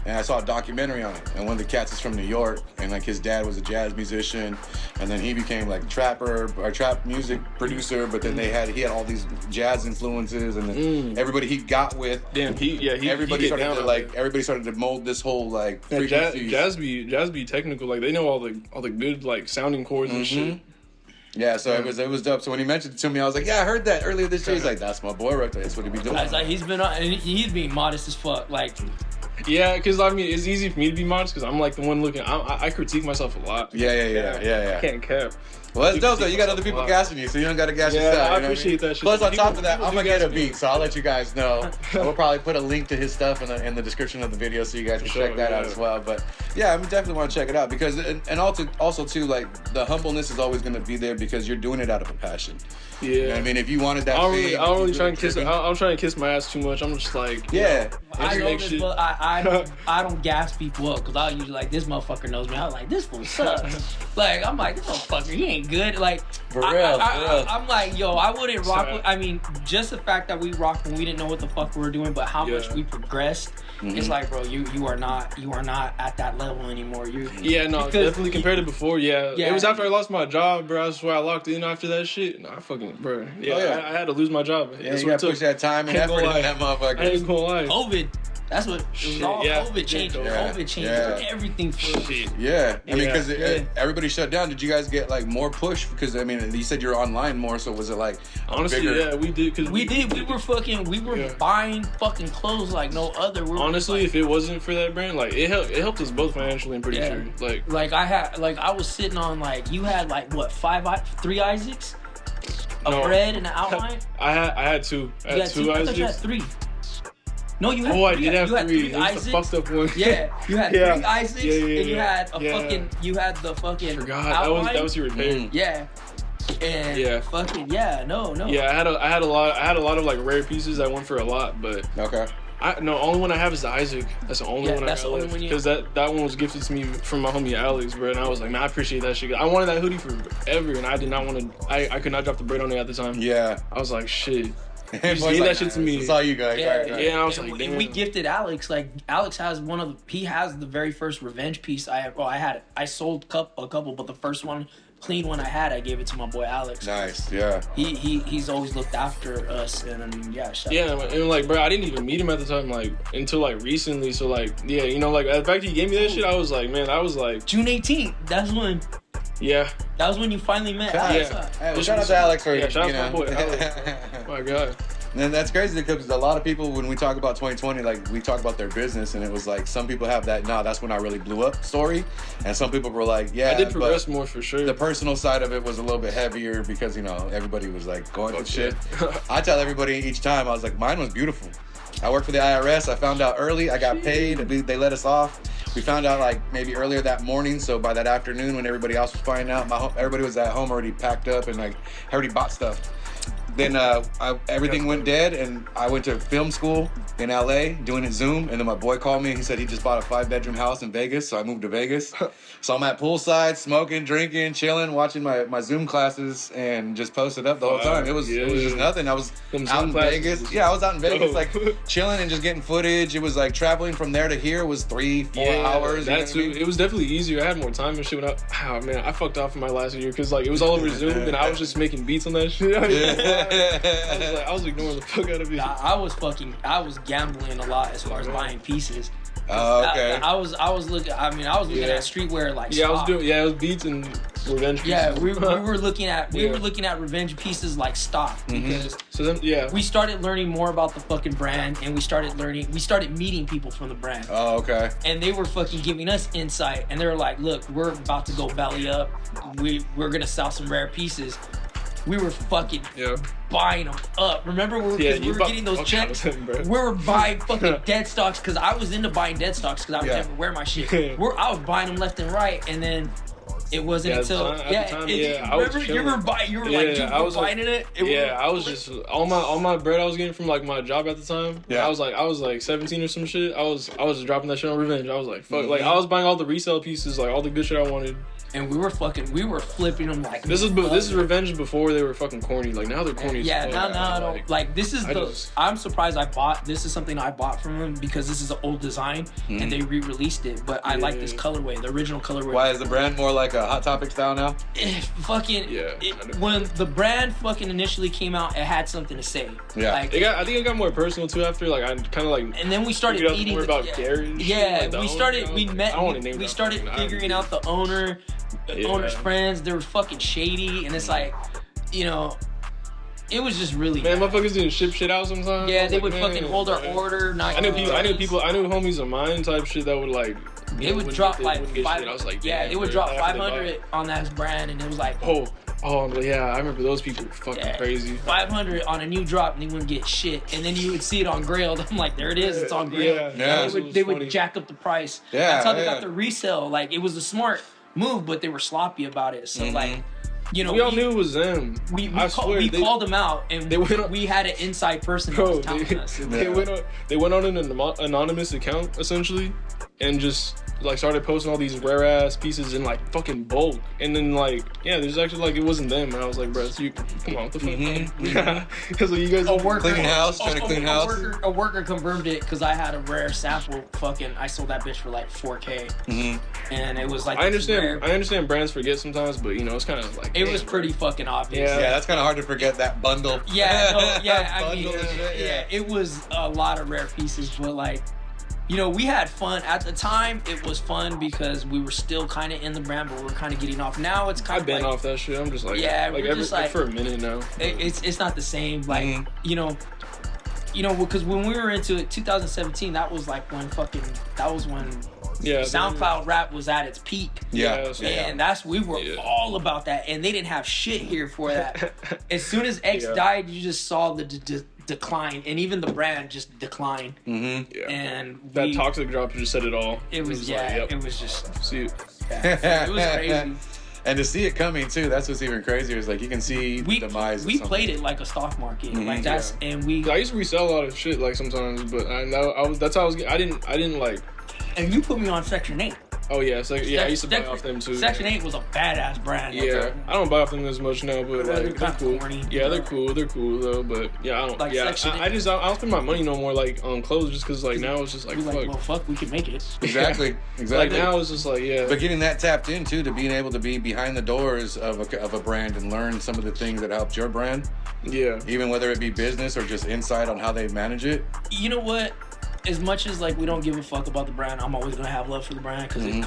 And I saw a documentary on it. And one of the cats is from New York. And like his dad was a jazz musician. And then he became like trap music producer. But then he had all these jazz influences. And then everybody he got with. Everybody started to mold this whole like frequencies. Jazz be technical. Like they know all the good like sounding chords and shit. Yeah, so it was dope. So when he mentioned it to me, I was like, yeah, I heard that earlier this year. He's like, that's my boy right there. That's what he be doing. I was like, he's being modest as fuck. Like, yeah, because I mean, it's easy for me to be modest because I'm like the one looking. I critique myself a lot. Yeah. I can't cap. Well, that's dope though. You got other people gassing you, so you don't got to gas yourself. Yeah, I appreciate that shit. Plus, on top of that, I'm gonna get a beat, so I'll let you guys know. We'll probably put a link to his stuff in the description of the video, so you guys can check that out as well. But yeah, I definitely want to check it out because, and also too, like the humbleness is always gonna be there because you're doing it out of a passion. Yeah, you know what I mean, if you wanted that, I don't really try and kiss. I'm trying to kiss my ass too much. I'm just like, I know this, but I don't gas people up because I usually like this motherfucker knows me. I was like, this fool sucks. Like I'm like, this motherfucker, he ain't good. Like for real. I'm like, yo, I wouldn't rock with. I mean, just the fact that we rocked when we didn't know what the fuck we were doing, but how much we progressed. It's like, bro, you are not at that level anymore. Definitely compared to before. Yeah, it was after I lost my job, bro. I swear I locked in after that shit. No, I fucking, bro. I had to lose my job. Yeah, you gotta push that time and effort in that motherfucker. I ain't gonna lie. COVID. That's what it was all COVID changed. COVID changed everything for shit. Yeah, I mean, because everybody shut down. Did you guys get like more push? Because I mean, you said you're online more, so was it like honestly? Bigger... Yeah, we did. Cause we were buying fucking clothes like no other. Honestly, if it wasn't for that brand, like it helped us both financially. I'm pretty sure. I was sitting on like you had like what 3 Isaacs, bread and an outline. I had two. I had two Isaacs. You had 3. No, you had. I did have 3. It was the fucked up one. Yeah, you had 3 Isaacs, and you had you had the fucking. Forgot outline. that was your repair. Yeah. And no. Yeah, I had a lot of like rare pieces that went for a lot, but only one I have is the Isaac. That's the only one I got left. Because that one was gifted to me from my homie Alex, bro. And I was like, man, I appreciate that shit. I wanted that hoodie forever, and I did not want to. I could not drop the bread on it at the time. Yeah. I was like, shit. You just gave that shit to me. It's all you guys. Yeah, I was like, damn. We gifted Alex. Like Alex has he has the very first revenge piece I have. Well, I sold a couple, but the first one, clean one I gave it to my boy Alex. Nice, yeah. He's always looked after us, and I mean, and like, bro, I didn't even meet him at the time, like until like recently. So like, yeah, you know, like the fact he gave me that shit, I was like, man, I was like June 18th. That's when. Yeah. That was when you finally met. Hey, shout out to Alex for shout out to my boy Alex. My God. And that's crazy because a lot of people, when we talk about 2020, like we talk about their business, and it was like some people have that, that's when I really blew up story, and some people were like, yeah, I did progress more for sure. The personal side of it was a little bit heavier because everybody was like going through shit. I tell everybody each time, I was like, mine was beautiful. I worked for the IRS. I found out early. I got paid. They let us off. We found out like maybe earlier that morning. So by that afternoon, when everybody else was finding out, everybody was at home already packed up and like already bought stuff. then everything went dead, and I went to film school in LA doing it Zoom, and then my boy called me and he said he just bought a 5-bedroom house in Vegas, so I moved to Vegas. So I'm at poolside, smoking, drinking, chilling, watching my Zoom classes, and just posted up the whole time. It was just nothing. I was out in Vegas. Yeah, I was out in Vegas, like chilling and just getting footage. It was like traveling from there to here was 3-4 hours. That too. It was definitely easier. I had more time and shit. When I fucked off in my last year because like it was all over Zoom and I was just making beats on that shit. I was ignoring the fuck out of it. I was gambling a lot as far as buying pieces. Oh, okay. I was looking at streetwear like stock. It was beats and revenge pieces. Yeah, we were looking at revenge pieces like stock because we started learning more about the fucking brand, and we started meeting people from the brand. Oh, okay. And they were fucking giving us insight, and they were like, "Look, we're about to go belly up. We're gonna sell some rare pieces." We were fucking buying them up. Remember, we were getting those checks. We were buying fucking dead stocks because I was into buying dead stocks because I would never wear my shit. I was buying them left and right, and then it wasn't until remember you were buying it. I was just all my bread I was getting from like my job at the time. Yeah, I was like 17 or some shit. I was just dropping that shit on revenge. I was like fuck, like I was buying all the resale pieces, like all the good shit I wanted. And we were flipping them like this is revenge before they were fucking corny. Like now they're corny. Yeah, now I don't like this is I'm surprised this is something I bought from them because this is an old design and they re-released it. But I like this colorway, the original colorway. Why is the brand more like a Hot Topic style now? When the brand fucking initially came out, it had something to say. Yeah, like, I think it got more personal too after. Like I kind of like. And then we started meeting more about Gary. Yeah, we started figuring out the owner. Owner's friends, they were fucking shady, and it's like, it was just really motherfuckers didn't ship shit out sometimes. Yeah, they would fucking hold our order. I knew homies of mine type shit that would like. They would drop like I was like, they would drop 500 on that brand, and it was like, oh yeah, I remember those people were fucking crazy. 500 on a new drop, and they wouldn't get shit, and then you would see it on Grailed. I'm like, there it is, it's on Grailed. They would jack up the price. Yeah, that's how they got the resale. Like it was a smart move, but they were sloppy about it. So like, we all knew it was them. We called them out, and we had an inside person that was telling us. They went on an anonymous account essentially, and just like started posting all these rare ass pieces in like fucking bulk, and then like there's actually like it wasn't them, and I was like, bro, come on, what the fuck? Because you guys clean house. A worker confirmed it because I had a rare sample. I sold that bitch for like $4K, and it was like I understand brands forget sometimes, but it's kind of like it was pretty fucking obvious. Yeah, that's kind of hard to forget that bundle. It was a lot of rare pieces, but like. We had fun. At the time, it was fun because we were still kind of in the brand, but we were kind of getting off. Now it's kind of I've been off that shit. I'm just like, for a minute now. It's not the same. Like, because when we were into it, 2017, that was when SoundCloud rap was at its peak. And we were all about that. And they didn't have shit here for that. As soon as X died, you just saw the decline, and even the brand just declined. And that toxic drop just said it all. It was it was just see it. It was crazy. And to see it coming too, that's what's even crazier. Is like you can see the demise. We played it like a stock market, and I used to resell a lot of shit like sometimes, but that's how I was. I didn't like. And you put me on Section 8. Oh yeah, I used to buy off them too. Section 8 was a badass brand. Yeah, I don't buy off them as much now, but they're cool. Corny, they're cool though. But yeah, I don't. Like I don't spend my money no more like on clothes just because like now it's just like fuck. Well, fuck, we can make it. Exactly. Like now it's just like But getting that tapped into to being able to be behind the doors of a brand and learn some of the things that helped your brand. Yeah. Even whether it be business or just insight on how they manage it. You know what? As much as like we don't give a fuck about the brand, I'm always gonna have love for the brand because it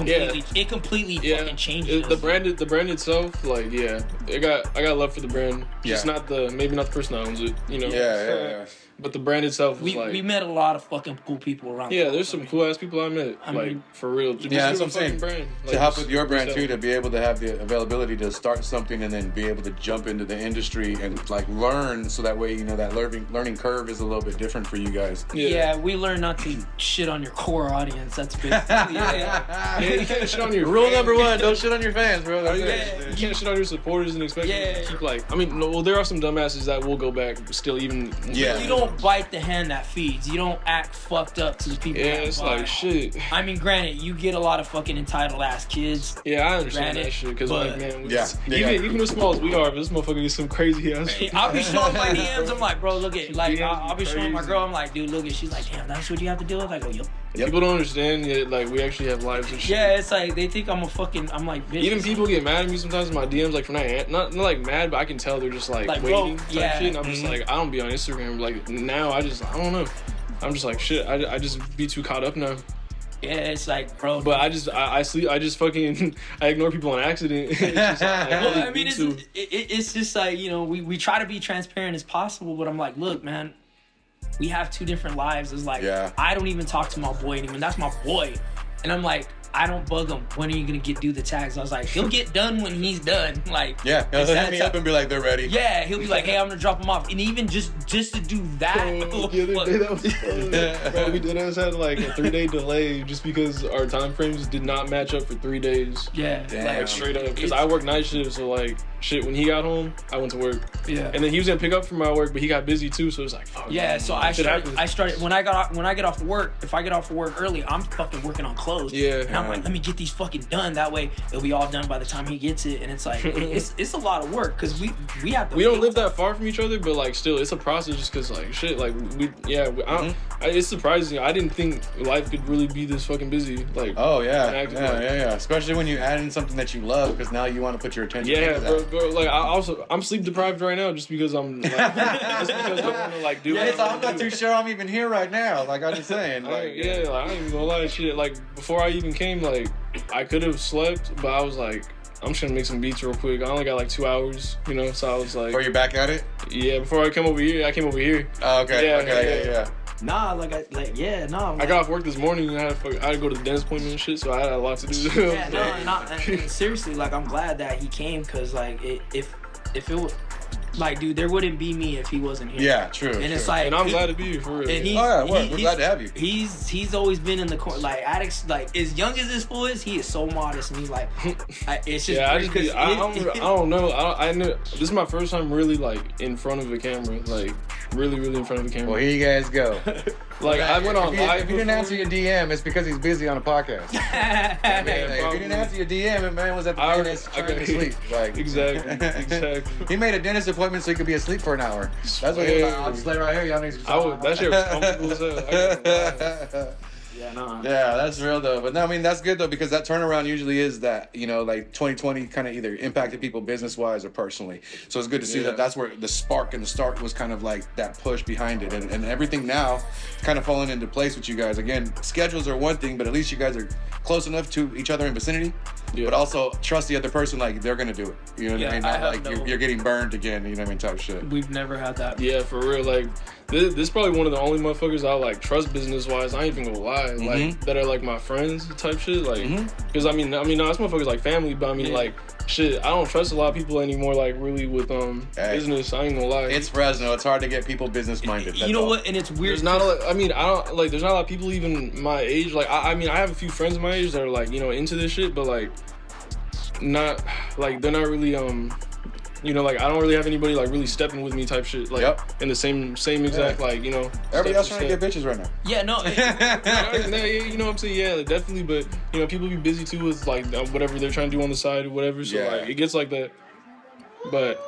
completely fucking changes. The brand itself, like I got love for the brand. Just maybe not the person that owns it. Yeah. But the brand itself was we met a lot of fucking cool people around. Yeah, there's some cool ass people I met. I mean, for real. Yeah, that's what I'm saying. Brand. Like, to help with your brand too, to be able to have the availability to start something and then be able to jump into the industry and like learn, so that way that learning curve is a little bit different for you guys. Yeah, we learn not to shit on your core audience. That's basically yeah, you can't shit on your rule fans. number one: don't shit on your fans, bro. That's You can't shit on your supporters and expect them to keep like. I mean, well, there are some dumbasses that will go back still even. Yeah. You don't bite the hand that feeds. You don't act fucked up to the people. Yeah, it's like shit. I mean, granted, you get a lot of fucking entitled ass kids. Yeah, I understand that shit because like, man, even as small as we are, this motherfucker is some crazy ass. I'll be showing my DMs. I'm like, bro, look at like I'll be showing my girl. I'm like, dude, look at. She's like, damn, that's what you have to deal with. I go, yep. People don't understand yet. Like we actually have lives and shit. Yeah, it's like they think I'm like. Bitch. Even people get mad at me sometimes in my DMs, like for not like mad, but I can tell they're just like waiting type shit. And I'm just like, I don't be on Instagram. Like now, I don't know. I'm just like shit. I just be too caught up now. Yeah, it's like, bro. But I sleep. I just fucking I ignore people on accident. It's just, well, I mean, it's just like, you know, we try to be transparent as possible, but I'm like, look, man, we have two different lives. It's like, I don't even talk to my boy anymore. That's my boy, and I'm like, I don't bug him. When are you gonna do the tags? I was like, he'll get done when he's done. Like, he'll hit me up and be like, they're ready. Yeah, he'll be like, hey, I'm gonna drop them off, and even just to do that. The other day that was fun. Bro, we did had like a 3-day delay just because our time frames did not match up for 3 days. Yeah, like straight up. Because I work night shift, so like shit. When he got home, I went to work. Yeah, and then he was gonna pick up from my work, but he got busy too, so it was like, fuck. Yeah, so I started when I get off work. If I get off of work early, I'm fucking working on clothes. Yeah, and I'm like, let me get these fucking done. That way, it'll be all done by the time he gets it. And it's like, it's a lot of work because we have to. We don't live that far from each other, but like still, it's a process just because like shit. Like it's surprising. I didn't think life could really be this fucking busy. Like yeah. Especially when you add in something that you love, because now you want to put your attention. Yeah, bro. Like I'm sleep deprived right now just because I'm. Like, just because I want to like do. Yeah, I'm not too sure I'm even here right now. Like I'm just saying. Like, I ain't even gonna lie, shit. Like before I even came, like I could have slept, but I was like, I'm just gonna make some beats real quick. I only got like 2 hours, you know. So I was like, "Are you back at it?" Yeah. Before I came over here, Oh, okay. Yeah. Nah, I got off work this morning and I had to go to the dentist appointment and shit, so I had a lot to do. Seriously, like I'm glad that he came, cause like if it was. Like, dude, there wouldn't be me if he wasn't here. Yeah, true. And it's like, and I'm glad to be here for real. And we're glad to have you. He's always been in the corner. Like Addict's, like as young as this fool is, he is so modest, and he's like, it's just I don't know. I know this is my first time really like in front of a camera, like really in front of a camera. Well, here you guys go. Like I went on live. If you didn't answer your DM, it's because he's busy on a podcast. If you didn't answer your DM, and man was at the dentist trying to sleep. Like exactly. He made a dentist appointment so he could be asleep for an hour. That's what he was like. I'll just lay right here. Y'all need to that shit was comfortable as hell. Yeah, that's real though. But no, I mean that's good though, because that turnaround usually is that, you know, like 2020 kind of either impacted people business wise or personally. So it's good to see that that's where the spark and the start was kind of like that push behind it, and everything now kind of falling into place with you guys. Again, schedules are one thing, but at least you guys are close enough to each other in vicinity. Yeah. But also trust the other person, like they're gonna do it. You know what I mean? Not like you're getting burned again. You know what I mean? Type shit. We've never had that. Yeah, for real. Like this is probably one of the only motherfuckers I like trust business wise. I ain't even gonna lie. Like that are like my friends type shit. Like because I mean, no, this motherfucker's like family, but I mean like shit. I don't trust a lot of people anymore. Like really with business. I ain't gonna lie. It's Fresno. It's hard to get people business minded. You know what? And it's weird. There's not. I don't like. There's not a lot of people even my age. Like I mean, I have a few friends my age that are like into this shit, but like. Not like they're not really like I don't really have anybody like really stepping with me type shit like in the same exact like everybody else trying to get bitches right now. Yeah, no. You know what I'm saying? Yeah, definitely. But people be busy too with like whatever they're trying to do on the side or whatever. So like it gets like that. But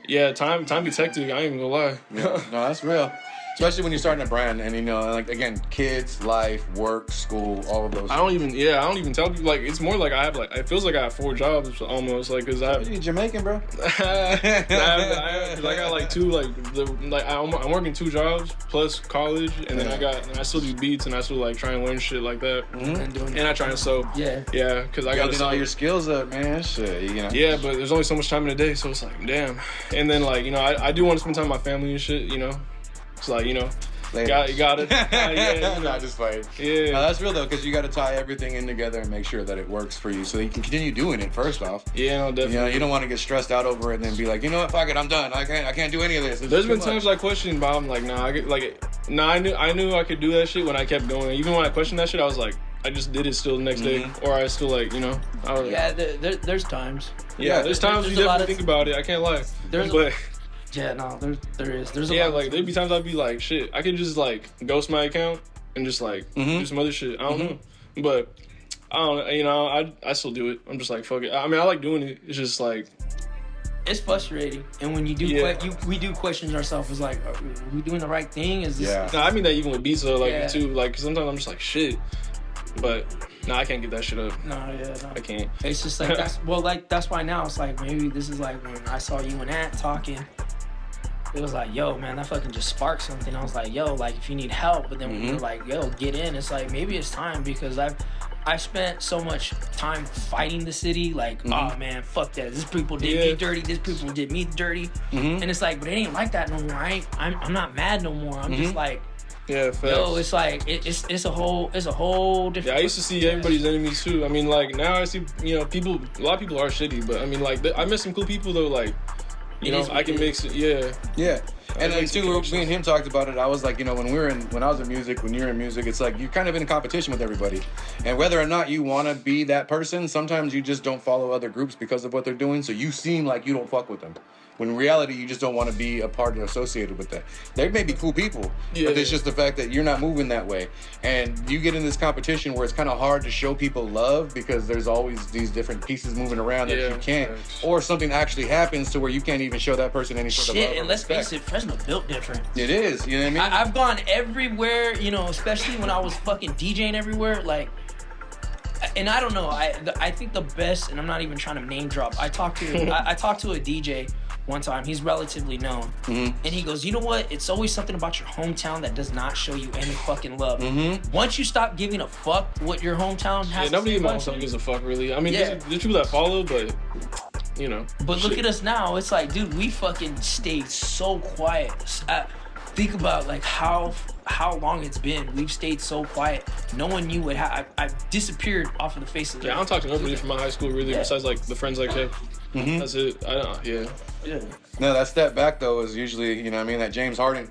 yeah, time gets hectic. I ain't even gonna lie. No, that's real. Especially when you're starting a brand and, like, again, kids, life, work, school, all of those. I don't even tell people, like, it's more like I have, like, it feels like I have 4 jobs almost, like, because You're Jamaican, bro. Because I got, like, 2, I'm working 2 jobs plus college, and then I still do beats, and I still, like, try and learn shit like that. And I try and sew. Yeah. Yeah, because I got to all your skills up, man. Shit, Yeah, but there's only so much time in a day, so it's like, damn. And then, like, I do want to spend time with my family and shit, It's like, you know, Later. you got it. Yeah, you know. Not just fight. Yeah. No, that's real though, because you got to tie everything in together and make sure that it works for you, so you can continue doing it. First off, Yeah, no, definitely. you know, you don't want to get stressed out over it and then be like, you know what, fuck it, I'm done. I can't do any of this. There's been times I questioned, but I'm like, nah, I knew I could do that shit when I kept going. Even when I questioned that shit, I was like, I just did it still the next day, or I still like, you know. Yeah, there's times. Yeah, there's times you definitely think about it. I can't lie. Yeah, no, there is. There's a yeah, lot like there'd be times I'd be like, shit, I could just like ghost my account and just like do some other shit. I don't know, but I don't. You know, I still do it. I'm just like, fuck it. I mean, I like doing it. It's just like, it's frustrating, and when you do, we do question ourselves. It's like, are we doing the right thing? Is this? Yeah. No, I mean that even with beats though, like too. Like, 'cause sometimes I'm just like, shit, but no, I can't get that shit up. No. I can't. It's just like that's why now it's like maybe this is like when I saw you and Ant talking. It was like, yo, man, that fucking just sparked something. I was like, yo, like if you need help, but then when you're like, yo, get in. It's like maybe it's time because I spent so much time fighting the city. Like, oh man, fuck that. This people did me dirty. This people did me dirty. And it's like, but it ain't like that no more. I'm not mad no more. I'm just like. Yeah, facts. Yo, it's like it's a whole different. Yeah, I used to see everybody's enemies too. I mean, like now I see, you know, people. A lot of people are shitty, but I mean, like I met some cool people though. Like, you know, I can mix it. Yeah. And then too, me and him talked about it. I was like, you know, when I was in music, when you're in music, it's like you're kind of in competition with everybody. And whether or not you want to be that person, sometimes you just don't follow other groups because of what they're doing. So you seem like you don't fuck with them. When in reality, you just don't want to be a part or associated with that. They may be cool people, but it's just the fact that you're not moving that way. And you get in this competition where it's kind of hard to show people love because there's always these different pieces moving around that you can't. Or something actually happens to where you can't even show that person any sort of love. Shit, and let's face it, Fresno built different. It is, you know what I mean? I've gone everywhere, you know, especially when I was fucking DJing everywhere, like. And I don't know, I think the best, and I'm not even trying to name drop. I talked to a DJ one time. He's relatively known, and he goes, "You know what? It's always something about your hometown that does not show you any fucking love. Once you stop giving a fuck what your hometown has to nobody say in my about hometown you." gives a fuck, really. I mean, there's people that follow, but you know. But look at us now. It's like, dude, we fucking stayed so quiet. Think about like how long it's been. We've stayed so quiet. No one knew what I've disappeared off of the face of the earth. Yeah, I don't talk to nobody from my high school really, besides like the friends I kept. That's it. No, that step back though is usually, you know what I mean, that James Harden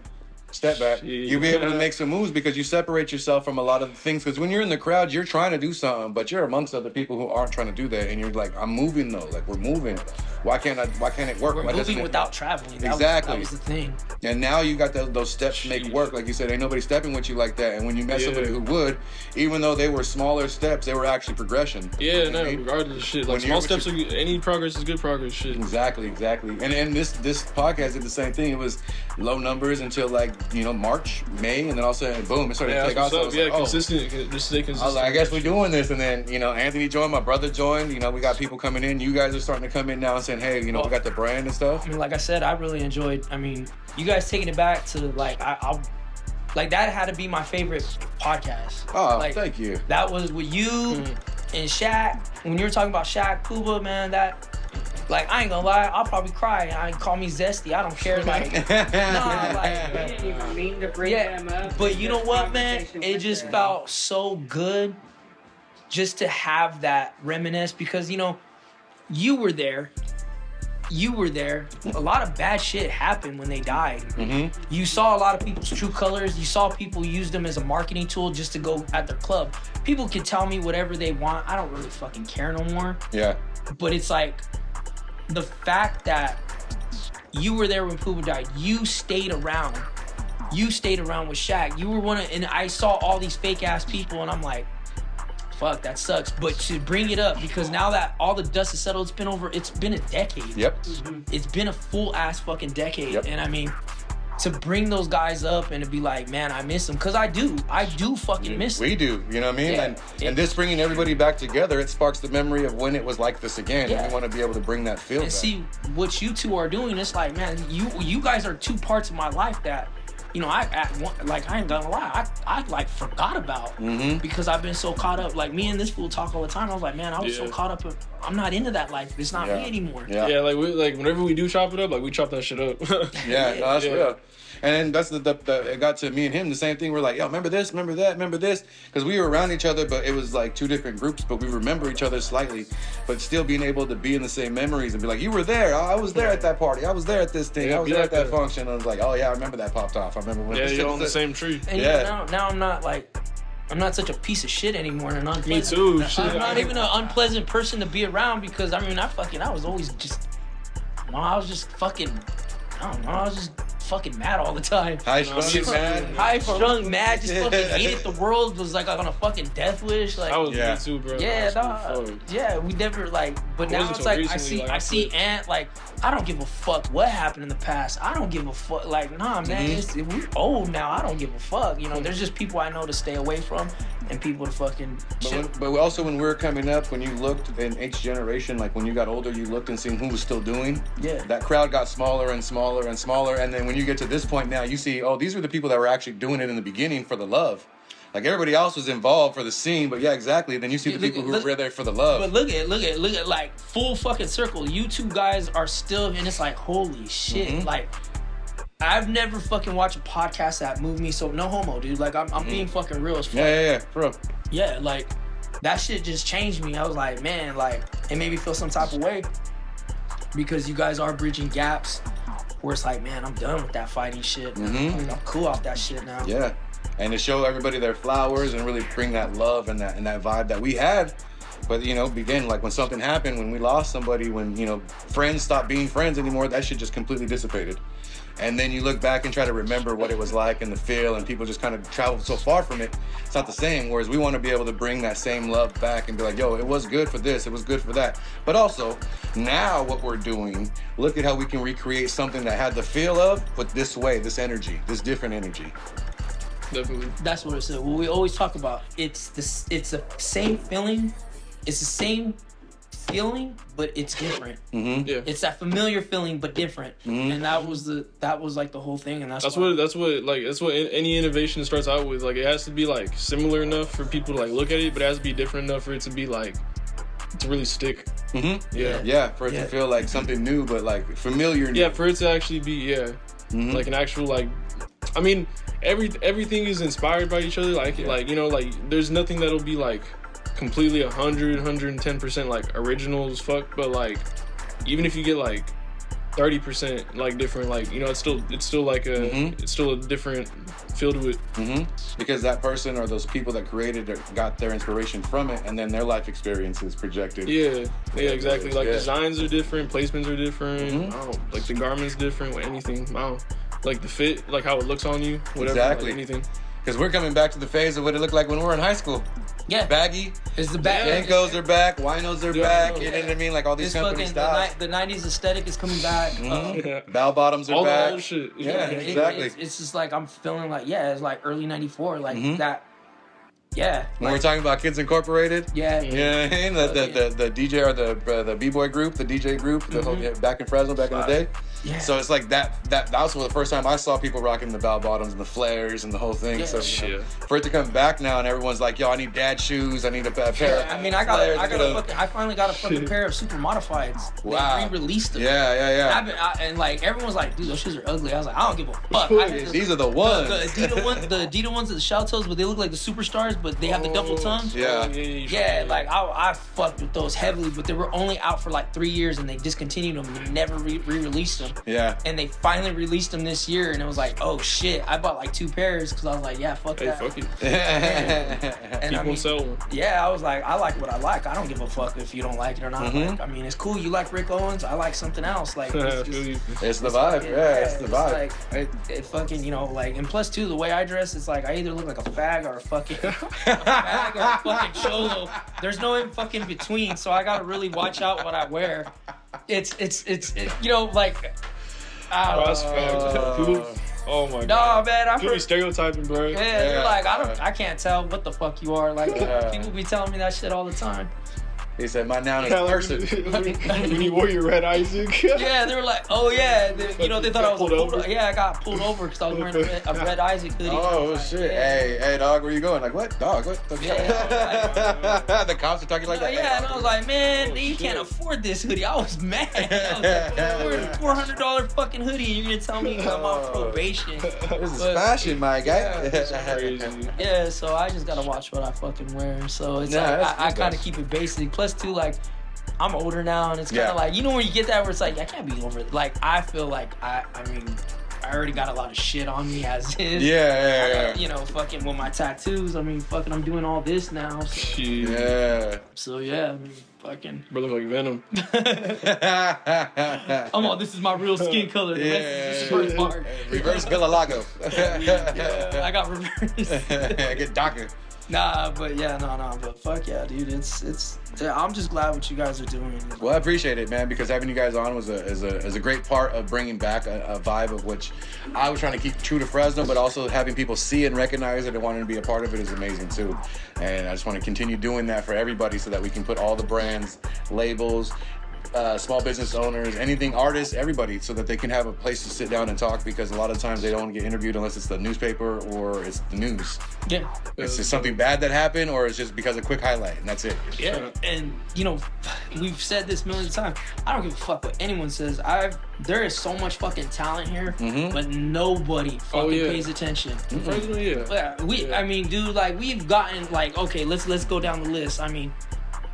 step back. You'll be able to make some moves because you separate yourself from a lot of things. Because when you're in the crowd, you're trying to do something, but you're amongst other people who aren't trying to do that, and you're like, I'm moving though. Like we're moving. Why can't it work? We're moving without traveling. That was the thing. And now you got those steps to make work. Like you said, ain't nobody stepping with you like that. And when you met somebody who would, even though they were smaller steps, they were actually progression. Yeah, you know regardless of shit. Like small steps, any progress is good progress. Shit. Exactly. And this podcast did the same thing. It was low numbers until like, you know, March, May, and then all of a sudden, boom, it started to take off. So consistent. Just stay consistent. I was like, I guess we're doing this. And then, you know, Anthony joined, my brother joined. You know, we got people coming in. You guys are starting to come in now and saying, hey, you know, we got the brand and stuff. I mean, like I said, I really enjoyed, you guys taking it back to like, I'll like that had to be my favorite podcast. Oh, like, thank you. That was with you and Shaq. When you were talking about Shaq, Kuba, man, that, like, I ain't gonna lie, I'll probably cry. I call me zesty. I don't care. Like, I didn't even mean to bring them up. But you know what, man? It just felt so good just to have that reminisce because, you know, you were there. A lot of bad shit happened when they died. You saw a lot of people's true colors. You saw people use them as a marketing tool just to go at their club. People can tell me whatever they want. I don't really fucking care no more. Yeah. But it's like the fact that you were there when Pooba died. You stayed around. You stayed around with Shaq. You were and I saw all these fake ass people, and I'm like, fuck, that sucks. But to bring it up, because now that all the dust is settled, it's been a decade. Yep. It's been a full ass fucking decade. Yep. And I mean, to bring those guys up and to be like, man, I miss them. Because I do fucking miss them. We do, you know what I mean? Yeah. And this bringing everybody back together, it sparks the memory of when it was like this again. Yeah. And we want to be able to bring that feel and back. see what you two are doing. It's like, man, you guys are two parts of my life that, you know, I ain't gonna lie, I like forgot about because I've been so caught up. Like me and this fool talk all the time. I was like, man, I was so caught up I'm not into that life. It's not me anymore. Yeah, like whenever we do chop it up, like we chop that shit up. Yeah, no, that's real. And that's the it got to me and him the same thing. We're like, yo, remember this, remember that, remember this, because we were around each other, but it was like two different groups, but we remember each other slightly, but still being able to be in the same memories and be like, you were there, I was there at that party, I was there at this thing, I was there at that function. I was like, oh yeah, I remember that popped off. I remember when you're on the same tree. And now I'm not such a piece of shit anymore and unpleasant. Me too. I'm not even an unpleasant person to be around because I was always just, I was just fucking, I don't know, I was just fucking mad all the time. High-strung mad, just fucking hated the world, was like on a fucking death wish. Like, I was me too, bro. Yeah, we never like, but now it's like, I see Ant, like, I don't give a fuck what happened in the past. I don't give a fuck. Like, nah, man, we're old now. I don't give a fuck. You know, there's just people I know to stay away from and people to fucking but also when we were coming up, when you looked in each generation, like when you got older, you looked and seen who was still doing. Yeah. That crowd got smaller and smaller and smaller. And then when you get to this point now, you see, oh, these are the people that were actually doing it in the beginning for the love. Like everybody else was involved for the scene, but yeah, exactly. Then you see the people who were there for the love. But look at like full fucking circle. You two guys are still, and it's like, holy shit. Like, I've never fucking watched a podcast that moved me, so no homo, dude. Like, I'm being fucking real as fuck. Yeah, for real. Yeah, like, that shit just changed me. I was like, man, like, it made me feel some type of way because you guys are bridging gaps where it's like, man, I'm done with that fighting shit. I'm cool off that shit now. Yeah, and to show everybody their flowers and really bring that love and that vibe that we had. But, you know, again, like when something happened, when we lost somebody, when, you know, friends stopped being friends anymore, that shit just completely dissipated. And then you look back and try to remember what it was like and the feel, and people just kind of traveled so far from it. It's not the same. Whereas we want to be able to bring that same love back and be like, yo, it was good for this, it was good for that. But also, now what we're doing, look at how we can recreate something that had the feel of, but this way, this energy, this different energy. Definitely. That's what it's. What we always talk about. It's the same feeling. It's the same feeling, but it's different. Yeah. It's that familiar feeling, but different. And that was like the whole thing. And that's what any innovation starts out with. Like, it has to be like similar enough for people to like look at it, but it has to be different enough for it to be like to really stick. Yeah, for it to feel like something new, but like familiar. Yeah, for it to actually be like an actual like. I mean, everything is inspired by each other. Like you know, like there's nothing that'll be like completely 110% like original as fuck, but like even if you get like 30% like different, like, you know, it's still like it's still a different feel to it. Because that person or those people that created it got their inspiration from it, and then their life experience is projected. Yeah, exactly. Like designs are different, placements are different. I don't, like the garments different with anything. I don't, like the fit, like how it looks on you, whatever. Exactly. Like anything. Because we're coming back to the phase of what it looked like when we were in high school. Yeah. Baggy. It's the back. Ankles are back. Winos are back. You know what I mean? Like all these company styles. The 90s aesthetic is coming back. Bell bottoms are all back. All the shit. Yeah, exactly. It's just like I'm feeling like, it's like early 94. Like that. Yeah. When we're talking about Kids Incorporated. Yeah. Yeah. The DJ or the B-boy group, the DJ group, the whole, back in Fresno back in the day. Yeah. So it's like that was the first time I saw people rocking the bell bottoms and the flares and the whole thing. So for it to come back now and everyone's like, yo, I need dad shoes, I need a pair of I mean, I finally got a fucking pair of super modifieds. Wow. They re-released them. Yeah. And like everyone's like, dude, those shoes are ugly. I was like, I don't give a fuck. These are the ones. The Adidas ones are the shell toes, but they look like the superstars, but they have the double tongue. Yeah. Like I fucked with those heavily, but they were only out for like 3 years and they discontinued them and they never re-released them. Yeah. And they finally released them this year, and it was like, oh shit! I bought like 2 pairs because I was like, fuck that. Fuck it. And people sell them. Yeah, I was like, I like what I like. I don't give a fuck if you don't like it or not. Like, I mean, it's cool. You like Rick Owens. I like something else. Like, it's the vibe. It's the vibe. Like, it fucking, you know, like, and plus too, the way I dress, it's like I either look like a fag or a fucking cholo. There's no in fucking between, so I gotta really watch out what I wear. It's you know, like. Oh my god. No, man, I'm pretty stereotyping, bro. Yeah, you're like, I can't tell what the fuck you are. Like, people be telling me that shit all the time. He said, my noun is Kinda like person. when you wore your red Isaac. Yeah, they were like, oh yeah, they thought I was Pulled pulled over? over. Yeah, I got pulled over because I was wearing a red Isaac hoodie. Oh, Like, shit. yeah. Hey, dog, where you going? Like, what? Dog, what? Yeah. The cops are talking like that. Yeah, and I was like, man, Oh, you shit. can't afford this hoodie. I was mad. I was like, I'm wearing a $400 fucking hoodie, and you're gonna tell me I'm on probation. This is But- fashion, my guy. Crazy. Yeah, so I just gotta watch what I fucking wear. So it's Nah, like that's I good, kind though. of keep it basic. Plus, too, like I'm older now, and it's kind Yeah. of like when you get that where it's like I can't be over it. Like I feel like I mean I already got a lot of shit on me as is. Yeah. You know, fucking with my tattoos. I mean, fucking I'm doing all this now. So, Shit. Yeah. so yeah, I mean, fucking. Bro, look like Venom. I'm all. This is my real skin color. The rest is just the first part. Reverse Villalago. Yeah, I got reversed. Get darker. Nah, but yeah, no, but fuck yeah, dude. It's. Yeah, I'm just glad what you guys are doing. Well, I appreciate it, man, because having you guys on was a great part of bringing back a vibe of which I was trying to keep true to Fresno, but also having people see it and recognize it and wanting to be a part of it is amazing too. And I just want to continue doing that for everybody so that we can put all the brands, labels, small business owners, anything, artists, everybody, so that they can have a place to sit down and talk, because a lot of times they don't get interviewed unless it's the newspaper or it's the news. Yeah. It's just something bad that happened, or it's just because a quick highlight, and that's it. Yeah, and we've said this millions of times. I don't give a fuck what anyone says. There is so much fucking talent here, but nobody fucking pays attention. Fresno, yeah. I mean, dude, like we've gotten like, okay, let's go down the list. I mean,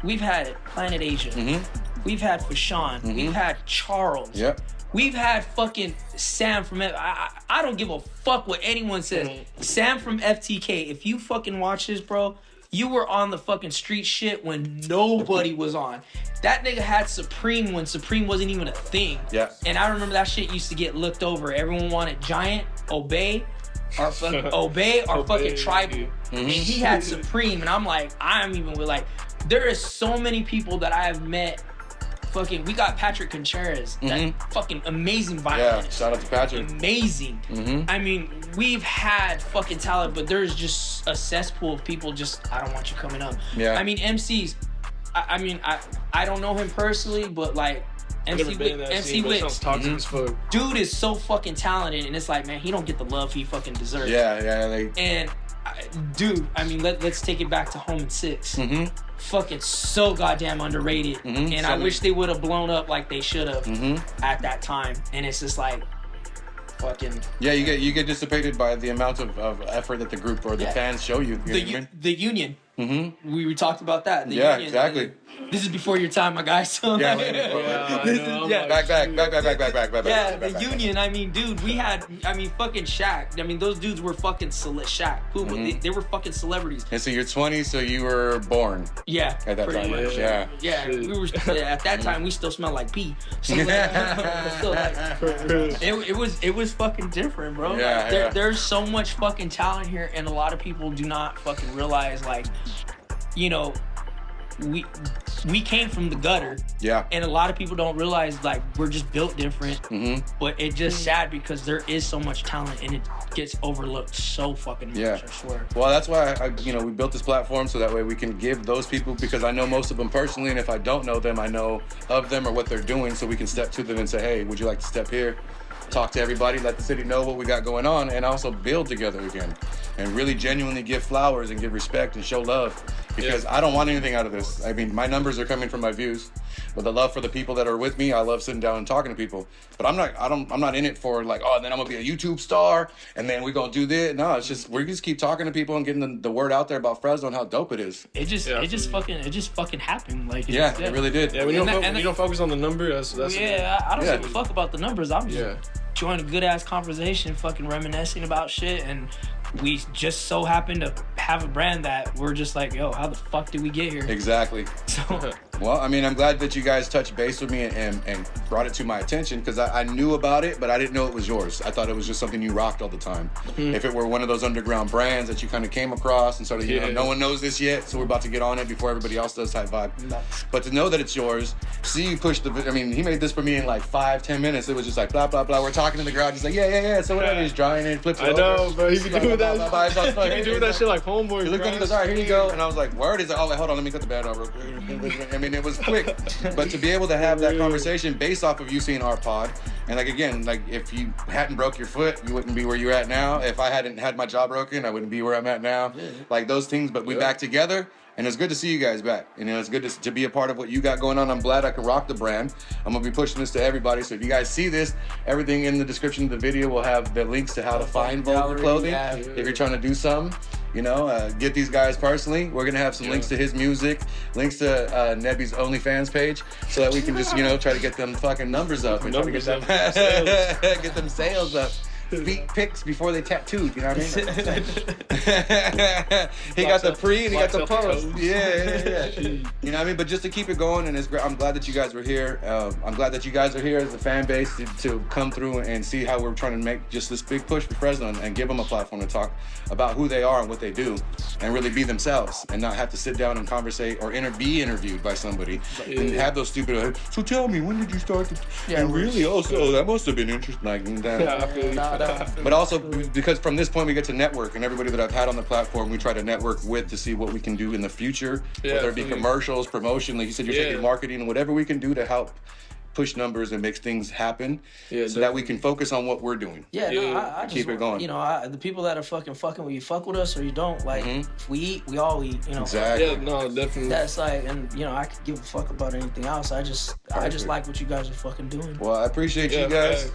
we've had Planet Asia, we've had Fashawn, we've had Charles. Yep. We've had fucking Sam from I don't give a fuck what anyone says. Sam from FTK, if you fucking watch this, bro, you were on the fucking street shit when nobody was on. That nigga had Supreme when Supreme wasn't even a thing. Yeah. And I remember that shit used to get looked over. Everyone wanted Giant, Obey, or fucking Obey or fucking Tribal. And he had Supreme, and I'm like, there is so many people that I have met. Fucking, we got Patrick Contreras, that fucking amazing Yeah, violinist. shout out to Patrick. Amazing. I mean, we've had fucking talent, but there's just a cesspool of people I don't want you coming up. Yeah. I mean, MCs, I don't know him personally, but like, MC Wicks, toxic as fuck. dude is so fucking talented, and it's like, man, he don't get the love he fucking deserves. Yeah. And, dude, I mean, let's take it back to Home and Six. Fucking so goddamn underrated, and I wish they would have blown up like they should have at that time. And it's just like, fucking. Yeah, you get dissipated by the amount of effort that the group or the fans show you. You know what I mean? The union. We talked about that. The Yeah, union. exactly. This is before your time, my guy. So Yeah, like, Yeah, Back. yeah, the union. I mean, dude, we had. I mean, fucking Shaq. I mean, those dudes were fucking Shaq. Who? They were fucking celebrities. And so you're 20, so you were born Yeah, at that pretty time. much. Yeah. Yeah, Shit. we were at that time. We still smelled like pee. So, like, it was fucking different, bro. Yeah, Like, there's so much fucking talent here, and a lot of people do not fucking realize, like, we came from the gutter. Yeah. And a lot of people don't realize, like, we're just built different. But it's just sad because there is so much talent, and it gets overlooked so fucking much. Yeah. I swear. Well, that's why we built this platform so that way we can give those people, because I know most of them personally, and if I don't know them, I know of them or what they're doing, so we can step to them and say, hey, would you like to step here? Talk to everybody, let the city know what we got going on, and also build together again. And really genuinely give flowers and give respect and show love. Because I don't want anything out of this. I mean, my numbers are coming from my views. But the love for the people that are with me, I love sitting down and talking to people. But I'm not in it for like, oh, then I'm gonna be a YouTube star and then we're gonna do this. No, it's just we just keep talking to people and getting the word out there about Fresno and how dope it is. It just fucking happened. Like It really did. Yeah, when you don't focus on the number, that's I don't give a fuck about the numbers. I'm just join a good ass conversation, fucking reminiscing about shit, and we just so happen to have a brand that we're just like, yo, how the fuck did we get here? Exactly. So, well, I mean, I'm glad that you guys touched base with me and brought it to my attention, because I knew about it, but I didn't know it was yours. I thought it was just something you rocked all the time. If it were one of those underground brands that you kind of came across and sort of, no one knows this yet, so we're about to get on it before everybody else does type vibe. But to know that it's yours, see you push he made this for me in like 5-10 minutes. It was just like, blah, bblah, blah. We're talking in the garage. He's like, yeah. So whatever, he's drawing it, flips it over. I know, bro. He be doing that. He be doing that shit like homeboy. He looked at me and goes, all right, here you go. And I was like, word? He's like, oh, wait, hold on, let me cut the band over. I mean, mean, it was quick. But to be able to have that conversation based off of you seeing our pod, and like again, like if you hadn't broke your foot, you wouldn't be where you're at now. If I hadn't had my jaw broken, I wouldn't be where I'm at now. Like those things, but we back together. And it's good to see you guys back. You know, it's good to be a part of what you got going on. I'm glad I can rock the brand. I'm going to be pushing this to everybody. So if you guys see this, everything in the description of the video will have the links to how to find Vulgar clothing. Yeah. If you're trying to do something, you know, get these guys personally. We're going to have some links to his music, links to Nebie's OnlyFans page, so that we can just, you know, try to get them fucking numbers up and try to get them, get them sales up. Feet pics before they tattooed, you know what I mean? He got the pre and he got the post. Yeah. You know what I mean? But just to keep it going, and it's great. I'm glad that you guys were here. I'm glad that you guys are here as a fan base to come through and see how we're trying to make just this big push for Fresno and give them a platform to talk about who they are and what they do and really be themselves and not have to sit down and conversate or be interviewed by somebody and have those stupid, so tell me, when did you start to, and really also, that must have been interesting. Like, but also because from this point we get to network, and everybody that I've had on the platform we try to network with to see what we can do in the future, whether it be commercials, promotion, like you said, you're taking marketing, and whatever we can do to help push numbers and make things happen, so that we can focus on what we're doing. I keep it going. You know, the people that are fucking with you, fuck with us or you don't. Like, if we eat, we all eat. You know. Exactly. Yeah, no, definitely. That's like, and you know, I could give a fuck about anything else. I just like what you guys are fucking doing. Well, I appreciate you guys.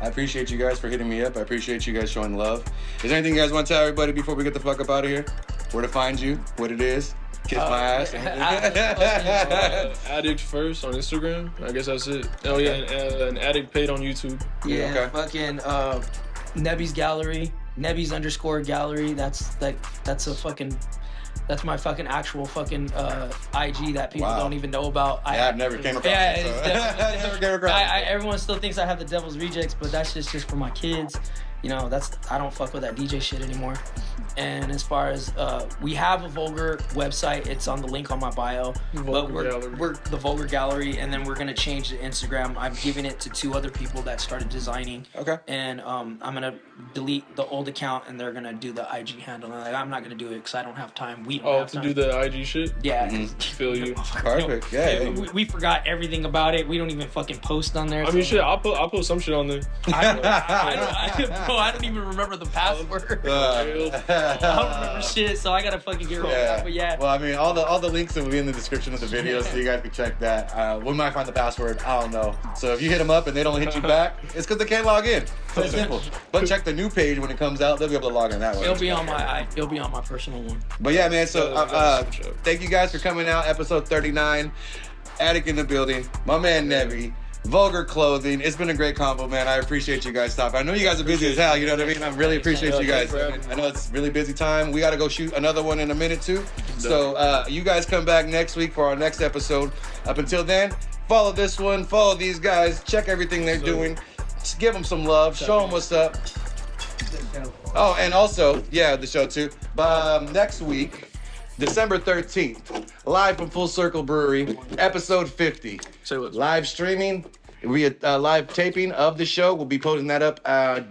I appreciate you guys for hitting me up. I appreciate you guys showing love. Is there anything you guys want to tell everybody before we get the fuck up out of here? Where to find you? What it is? Kiss my ass. Addict first on Instagram. I guess that's it. Oh yeah, and an Addict paid on YouTube. Fucking Nebie's gallery. Nebie's _gallery. That's my fucking actual fucking IG that people don't even know about. I've never came across it. Everyone still thinks I have the Devil's Rejects, but that's just for my kids. You know, I don't fuck with that DJ shit anymore. And as far as we have a Vulgar website, it's on the link on my bio. We're the Vulgar Gallery, and then we're gonna change the Instagram. I'm giving it to 2 other people that started designing. Okay. And I'm gonna delete the old account, and they're gonna do the IG handle. And I'm not gonna do it because I don't have time. We don't have time. Do the IG shit. Yeah. Feel you. Perfect. We forgot everything about it. We don't even fucking post on there. I mean, shit. I'll put some shit on there. I don't even remember the password. I don't remember shit, so I gotta fucking get rid of that. But well, I mean, all the links will be in the description of the video, so you guys can check that. We might find the password. I don't know. So if you hit them up and they don't hit you back, it's because they can't log in. So it's simple. But check the new page when it comes out. They'll be able to log in that way. It'll be on my personal one. But yeah, man. So thank you guys for coming out. Episode 39. Addict in the building. My man Nebie. Vulgar clothing. It's been a great combo, man. I appreciate you guys stopping. I know you guys are busy as hell, you know what I mean? I really appreciate you guys. I know it's really busy time. We got to go shoot another one in a minute too. So you guys come back next week for our next episode. Up until then, follow this one, follow these guys, check everything they're doing. Just give them some love, show them what's up. Oh, and also, the show too. Next week, December 13th, live from Full Circle Brewery, episode 50. Live streaming. It'll be a live taping of the show. We'll be posting that up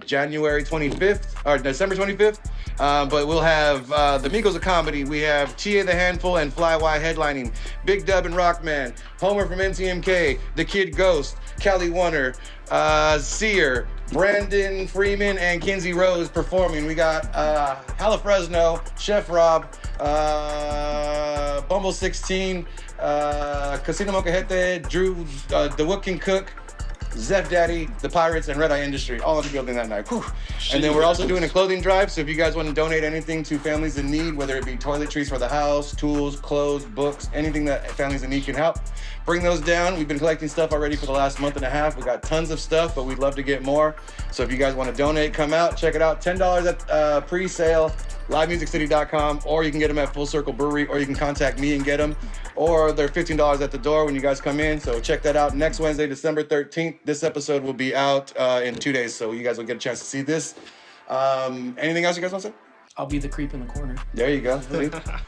January 25th, or December 25th. But we'll have the Migos of Comedy. We have Tia the Handful and Fly Y headlining. Big Dub and Rockman. Homer from NTMK. The Kid Ghost. Callie Warner. Sear. Brandon Freeman and Kinsey Rose performing. We got Hala Fresno. Chef Rob. Bumble 16. Casino Mocajete. Drew. The Wook Can Cook. Zeph Daddy, The Pirates, and Red Eye Industry, all in the building that night. Whew. And then we're also doing a clothing drive, so if you guys want to donate anything to families in need, whether it be toiletries for the house, tools, clothes, books, anything that families in need can help, bring those down. We've been collecting stuff already for the last month and a half. We got tons of stuff, but we'd love to get more. So if you guys want to donate, come out, check it out. $10 at pre-sale, livemusiccity.com, or you can get them at Full Circle Brewery, or you can contact me and get them, or they're $15 at the door when you guys come in. So check that out. Next Wednesday, December 13th. This episode will be out in 2 days, so you guys will get a chance to see this. Anything else you guys want to say? I'll be the creep in the corner. There you go.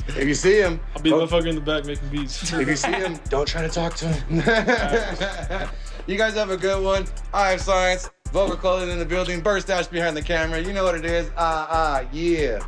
If you see him, I'll be the motherfucker in the back making beats. If you see him, don't try to talk to him. You guys have a good one. I have Science. Vulgar clothing in the building. Birdstash behind the camera. You know what it is. Yeah.